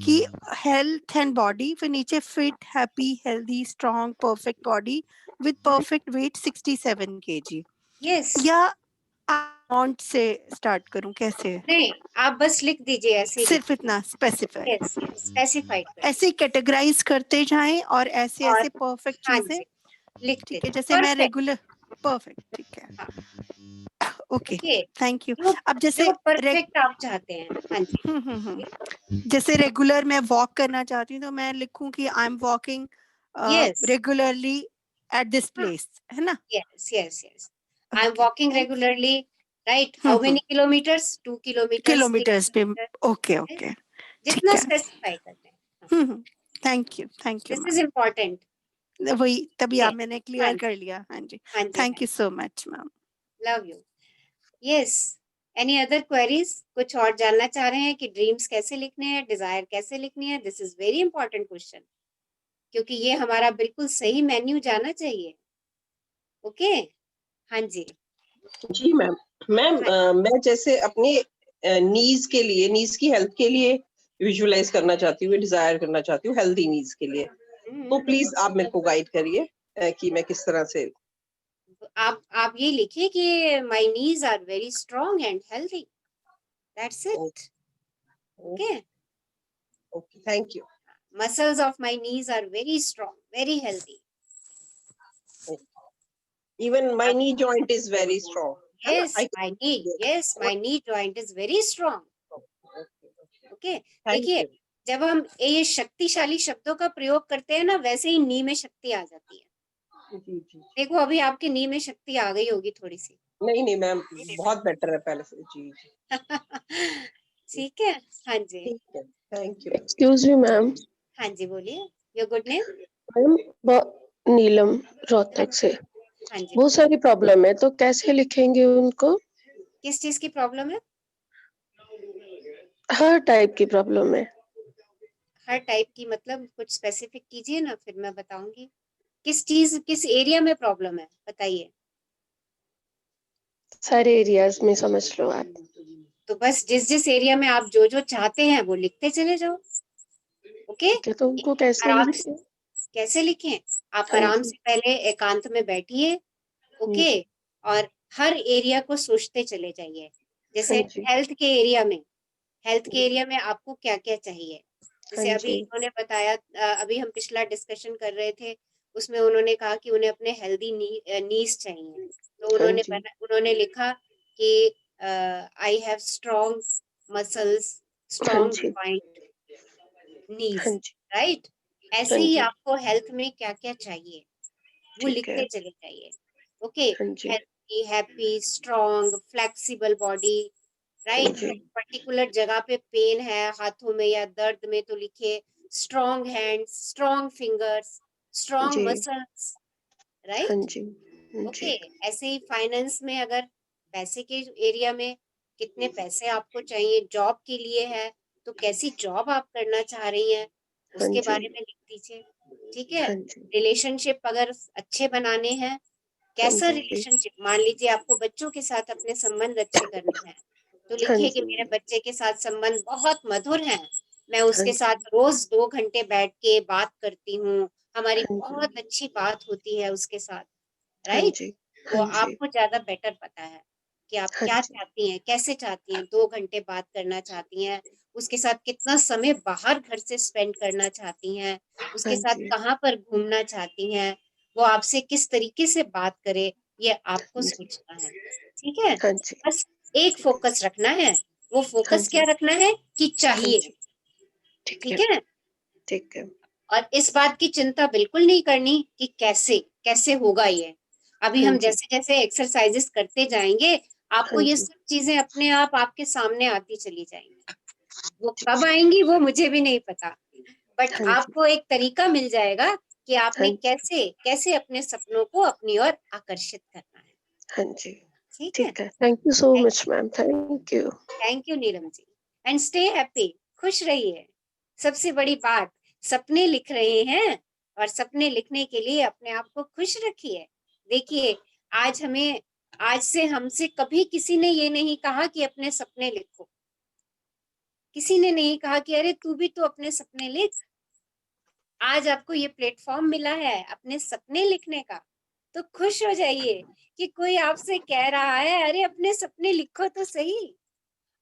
कि हेल्थ एंड बॉडी, फिर नीचे fit, happy, healthy, strong, perfect body with perfect weight 67 kg, yes या अमाउंट से स्टार्ट करूं? कैसे? नहीं, आप बस लिख दीजिए ऐसे ही। सिर्फ इतना स्पेसिफाई? यस यस, स्पेसिफाइड कर ऐसे कैटेगराइज करते जाएं और ऐसे और ऐसे परफेक्ट हाँ चीजें, जी लिखते ठीक है? जैसे मैं परफेक्ट। रेगुलर परफेक्ट, ठीक है, ओके, ओके, थैंक यू। जो अब जैसे जो परफेक्ट आप चाहते हैं। हाँ जी जैसे रेगुलर मैं वॉक करना चाहती हूँ तो मैं लिखूं कि I am walking yes regularly at this place, है ना? Yes yes yes, I am okay, walking regularly, right? How many kilometres? 2 kilometres, 3 kilometres पे, किलोमीटर, ओके ओके, जितना ठीक है। स्पेसिफाई करते हैं। Thank you this is ma'am, important. वही तभी आप मैंने हाँ क्लियर जी कर लिया। हाँ जी, हाँ जी, thank you so much ma'am. Love you. Yes, any other queries? कुछ और जानना चाह रहे हैं कि ड्रीम्स कैसे लिखने हैं, डिजायर कैसे लिखनी है? This is very important question, क्योंकि ये हमारा बिल्कुल सही मेन्यू जाना चाहिए। ओके, हाँ जी जी मैम। मैम मैं जैसे अपने नीज के लिए, नीज की हेल्थ के लिए विजुअलाइज करना चाहती हूँ, डिजायर करना चाहती हूँ हेल्दी नीज के लिए, तो प्लीज आप मेरे को गाइड करिए कि मैं किस तरह से। आप ये लिखिए कि my knees are very strong and healthy, that's it. Okay, okay, thank you. Muscles of my knees are very strong, very healthy. Even my knee joint is very strong, है ना? Yes, my knee joint is very strong. Okay, देखिए जब हम ये शक्तिशाली शब्दों का प्रयोग करते हैं ना, वैसे ही नी में शक्ति आ जाती है। जी जी। देखो अभी आपकी नी में शक्ति आ गई होगी थोड़ी सी। नहीं मैम, बहुत बेटर है पहले से। जी ठीक है, हाँ जी, ठीक है, thank you. Excuse me ma'am. हाँ जी बोलिए, योर गुड नेम? मैम नीलम रोहतक से। हाँ जी, बहुत सारी प्रॉब्लम है, तो कैसे लिखेंगे उनको? किस चीज की प्रॉब्लम है? हर टाइप की प्रॉब्लम है। हर टाइप की मतलब कुछ स्पेसिफिक कीजिए ना, फिर मैं बताऊंगी किस चीज, किस एरिया में प्रॉब्लम है, बताइए। सारे एरियाज में समझ लो आप। तो बस जिस जिस एरिया में आप जो जो चाहते हैं वो लिखते चले जाओ। ओके, ठीक है, तो उनको कैसे आराम से लिखें? कैसे लिखें? आप हाँ आराम जी। से पहले एकांत में बैठिए, ओके, और हर एरिया को सोचते चले जाइए। जैसे हाँ जी। हेल्थ के एरिया में, हेल्थ के एरिया में आपको क्या क्या चाहिए? जैसे हाँ अभी जी। इन्होंने बताया, अभी हम पिछला डिस्कशन कर रहे थे, उसमें उन्होंने कहा कि उन्हें अपने हेल्दी नीज चाहिए, तो हाँ उन्होंने जी। उन्होंने लिखा कि आई हैव स्ट्रॉन्ग मसल्स, हाँ स्ट्रॉन्ग जी। जॉइंट, नीज, हाँ जी। राइट? ऐसे हाँ ही जी। आपको हेल्थ में क्या क्या चाहिए वो ठीक है। लिखते चले जाइए। ओके, हाँ जी। Healthy, happy, strong, flexible body, हाँ राइट? जी। पर्टिकुलर जगह पे पेन है हाथों में या दर्द में तो लिखे strong hands, strong fingers, strong जी। मसल्स, हाँ राइट? जी। हाँ ओके, जी। ऐसे ही फाइनेंस में अगर पैसे के एरिया में कितने पैसे आपको चाहिए, जॉब के लिए है तो कैसी जॉब आप करना चाह रही हैं हाँ उसके जी। बारे में लिख दीजिए। ठीक है, हाँ जी। रिलेशनशिप अगर अच्छे बनाने हैं, हाँ कैसा जी। रिलेशनशिप, मान लीजिए आपको बच्चों के साथ अपने संबंध अच्छे करने हैं, तो हाँ लिखिए कि जी। मेरे बच्चे के साथ संबंध बहुत मधुर हैं, मैं हाँ उसके जी। साथ रोज 2 घंटे बैठ के बात करती हूँ, हमारी हाँ जी। बहुत अच्छी बात होती है उसके साथ, हाँ राइट? जी। वो हाँ जी। आपको ज्यादा बेटर पता है कि आप हाँ क्या जी। चाहती हैं, कैसे चाहती हैं, 2 घंटे बात करना चाहती हैं, उसके साथ कितना समय बाहर घर से स्पेंड करना चाहती हैं, हाँ उसके साथ जी। कहाँ पर घूमना चाहती हैं, वो आपसे किस तरीके से बात करे, ये आपको हाँ जी। सोचना है। ठीक है, हाँ जी। बस एक फोकस रखना है, वो हाँ फोकस क्या जी। रखना है कि हाँ चाहिए। जी। ठीक ठीक है। है, ठीक है। और इस बात की चिंता बिल्कुल नहीं करनी कि कैसे कैसे होगा ये। अभी हाँ हम जी। जैसे जैसे एक्सरसाइजेस करते जाएंगे, आपको हाँ ये जी। सब चीजें अपने आप आपके सामने आती चली जाएंगी। वो कब आएंगी वो मुझे भी नहीं पता, बट हाँ जी। आपको एक तरीका मिल जाएगा कि हाँ आपने जी। कैसे कैसे अपने सपनों को अपनी ओर आकर्षित करना है। हाँ जी। ठीक है, ठीक है, thank you so much ma'am, thank you. Thank you Neelam ji, and stay happy, खुश रहिए। सबसे बड़ी बात, सपने लिख रहे हैं और सपने लिखने के लिए अपने आप को खुश रखिए। देखिए आज से हमसे कभी किसी ने ये नहीं कहा कि अपने सपने लिखो। किसी ने नहीं कहा कि अरे तू भी तो अपने सपने लिख। आज आपको ये प्लेटफॉर्म मिला है अपने सपने लिखने का, तो खुश हो जाइए कि कोई आपसे कह रहा है अरे अपने सपने लिखो तो सही।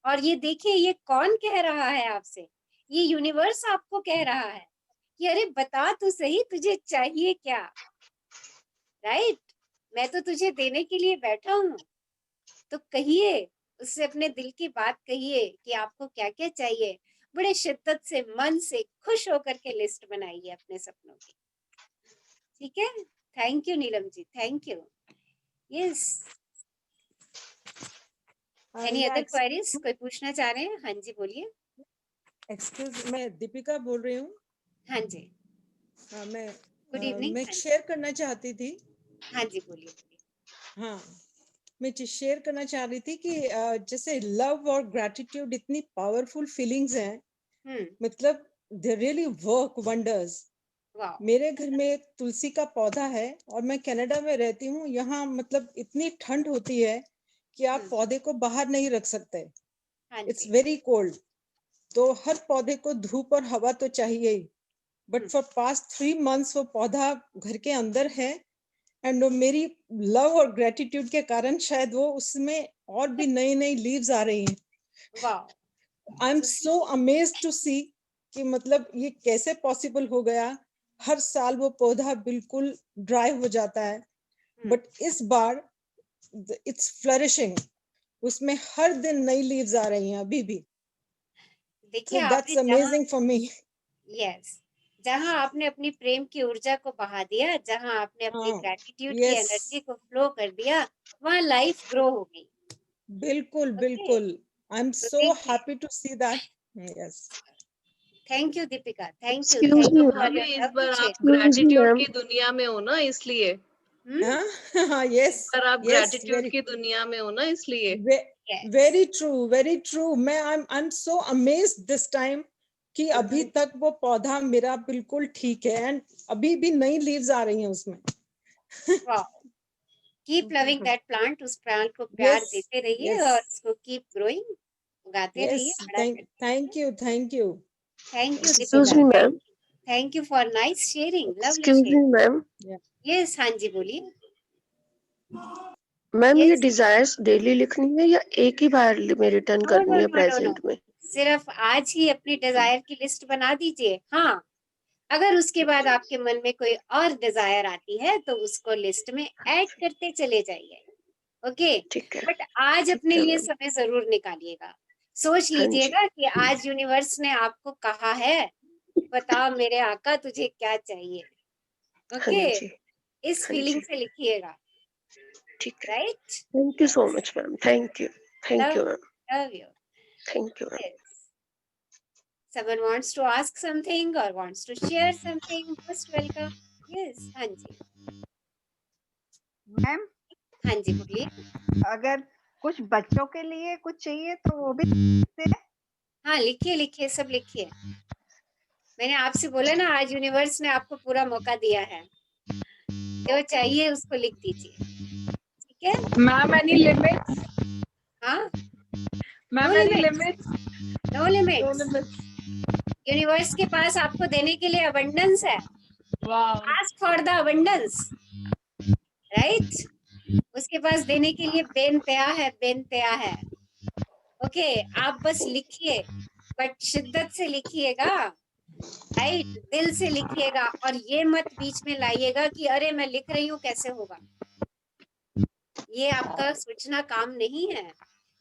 और ये देखिए ये कौन कह रहा है आपसे, ये यूनिवर्स आपको कह रहा है कि अरे बता तो सही तुझे चाहिए क्या। राइट, मैं तो तुझे देने के लिए बैठा हूँ। तो कहिए, उससे अपने दिल की बात कहिए कि आपको क्या क्या चाहिए। बड़े शिद्दत से, मन से, खुश होकर के लिस्ट बनाइए अपने सपनों की। ठीक है, thank you Neelam ji, thank you. Yes, any other queries? कोई पूछना चाह रहे हैं? हाँ जी बोलिए। एक्सक्यूज, मैं दीपिका बोल रही हूँ। हाँ जी, गुड इवनिंग। मैं शेयर करना चाहती थी। हाँ जी बोलिए। हाँ, मैं शेयर करना चाह रही थी कि जैसे लव और ग्रैटिट्यूड इतनी पावरफुल फीलिंग्स हैं, मतलब दे रियली वर्क वंडर्स। मेरे घर में एक तुलसी का पौधा है और मैं कनाडा में रहती हूँ। यहाँ मतलब इतनी ठंड होती है कि आप पौधे को बाहर नहीं रख सकते। It's very cold. तो हर पौधे को धूप और हवा तो चाहिए ही, बट फॉर पास्ट 3 months वो पौधा घर के अंदर है। एंड मेरी लव और ग्रेटिट्यूड के कारण शायद वो उसमें और भी नई नई लीव्स आ रही हैं। I am so amazed to see कि मतलब ये कैसे पॉसिबल हो गया। हर साल वो पौधा बिल्कुल ड्राई हो जाता है, बट इस बार इट्स फ्लरिशिंग। उसमें हर दिन नई लीव्स आ रही हैं अभी भी। देखिए, so that's amazing for me. Yes, जहाँ आपने अपनी प्रेम की ऊर्जा को बहा दिया, जहाँ आपने अपनी ग्रेटिट्यूड की एनर्जी को फ्लो कर दिया, वहाँ लाइफ ग्रो हो गई। बिल्कुल बिल्कुल। I am so happy to see that. Yes, thank you Deepika, thank you. Excuse me, ma'am, इस बार आप ग्रेटिट्यूड की दुनिया में हो ना, इसलिए। यस, पर आप ग्रेटिट्यूड की दुनिया में हो ना, इसलिए। Very true, very true. मैं I am so amazed this time कि अभी तक वो पौधा मेरा बिल्कुल ठीक है एंड अभी भी नई लीव्स आ रही हैं उसमें। कीप लविंग दैट प्लांट, उस प्लांट को प्यार देते रहिए और उसको कीप ग्रोइंग, उगाते रहिए। Thank you, thank you, thank you Excuse me, Deepika, ma'am. Thank you for nice sharing, lovely Excuse me, sharing. ma'am. Yes, हाँ जी बोलिए। मैम ये डिजायर्स डेली लिखनी है या एक ही बार में रिटर्न करनी है नो, प्रेजेंट में? सिर्फ आज ही अपनी डिजायर की लिस्ट बना दीजिए। हाँ, अगर उसके बाद आपके मन में कोई और डिजायर आती है तो उसको लिस्ट में ऐड करते चले जाइए। ओके, ठीक है, बट आज अपने लिए समय जरूर निकालिएगा। सोच लीजिएगा कि आज यूनिवर्स ने आपको कहा है बता मेरे आका तुझे क्या चाहिए। ओके, इस फीलिंग से लिखिएगा। ठीक है, right. Thank you so much ma'am, thank you ma'am, love you, thank you ma'am. Someone wants to ask something or wants to share something, most welcome. Yes, हाँ जी मैम। हाँ जी बोलिए। अगर कुछ बच्चों के लिए कुछ चाहिए तो वो भी हाँ लिखिए, लिखिए, सब लिखिए। मैंने आपसे बोला ना आज यूनिवर्स ने आपको पूरा मौका दिया है, जो चाहिए उसको लिख दीजिए। ठीक है मैम। Any limits? हाँ ma'am, any limits? No limits. Universe के पास आपको देने के लिए अबंडेंस है। Ask for the abundance, right. उसके पास देने के लिए बेनतहा है, बेनतहा है। ओके, आप बस लिखिए, बट शिद्दत से लिखिएगा, राइट, दिल से लिखिएगा। और ये मत बीच में लाइएगा कि अरे मैं लिख रही हूँ कैसे होगा। ये आपका सोचना काम नहीं है।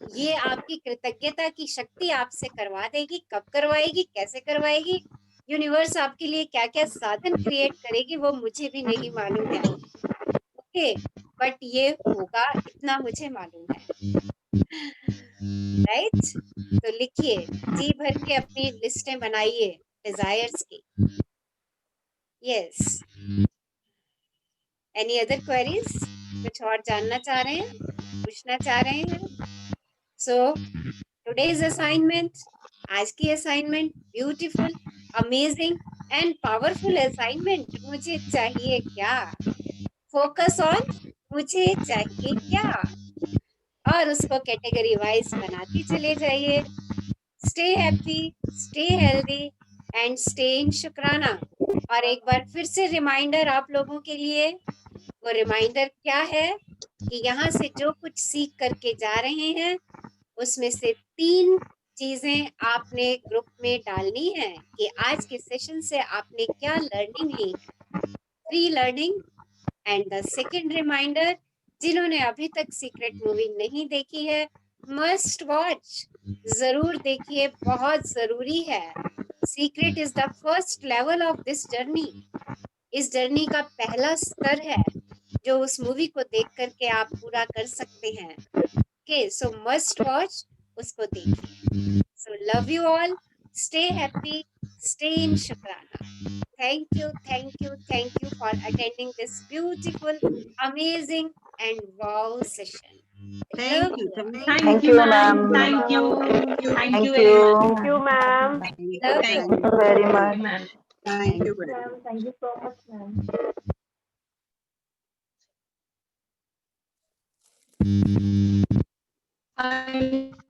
ये आपकी कृतज्ञता की शक्ति आपसे करवा देगी। कब करवाएगी, कैसे करवाएगी, यूनिवर्स आपके लिए क्या क्या साधन क्रिएट करेगी वो मुझे भी नहीं मालूम है। ओके, बट ये होगा इतना मुझे मालूम है। राइट, तो लिखिए, जी भर के अपनी लिस्टें बनाइए डिजायर्स की। Yes, any other queries? कुछ और जानना चाह रहे हैं, पूछना चाह रहे हैं? सो टुडेज असाइनमेंट, आज की assignment beautiful, amazing, and powerful assignment, मुझे चाहिए क्या, फोकस ऑन मुझे चाहिए क्या, और उसको कैटेगरी वाइज बनाते चले जाइए। Stay happy, stay healthy and stay in शुक्राना। और एक बार फिर से रिमाइंडर आप लोगों के लिए, वो रिमाइंडर क्या है कि यहाँ से जो कुछ सीख करके जा रहे हैं उसमें से 3 चीजें आपने ग्रुप में डालनी है कि आज के सेशन से आपने क्या लर्निंग ली है। 3 learning. And the second reminder, जिन्होंने अभी तक सीक्रेट मूवी नहीं देखी है, मस्ट वॉच, जरूर देखिए, बहुत जरूरी है। Secret is the first level of this journey. इस जर्नी का पहला स्तर है जो उस मूवी को देख करके आप पूरा कर सकते हैं। ओके, सो मस्ट वॉच, उसको देखिए। So love you all, stay happy, stay in शुक्राना। Thank you for attending this beautiful, amazing and wow session. Thank you. Thank you, ma'am. Thank you. Thank you. Thank you, ma'am. Love Thank you very much. Thank you very much. Thank you so much, ma'am. Bye.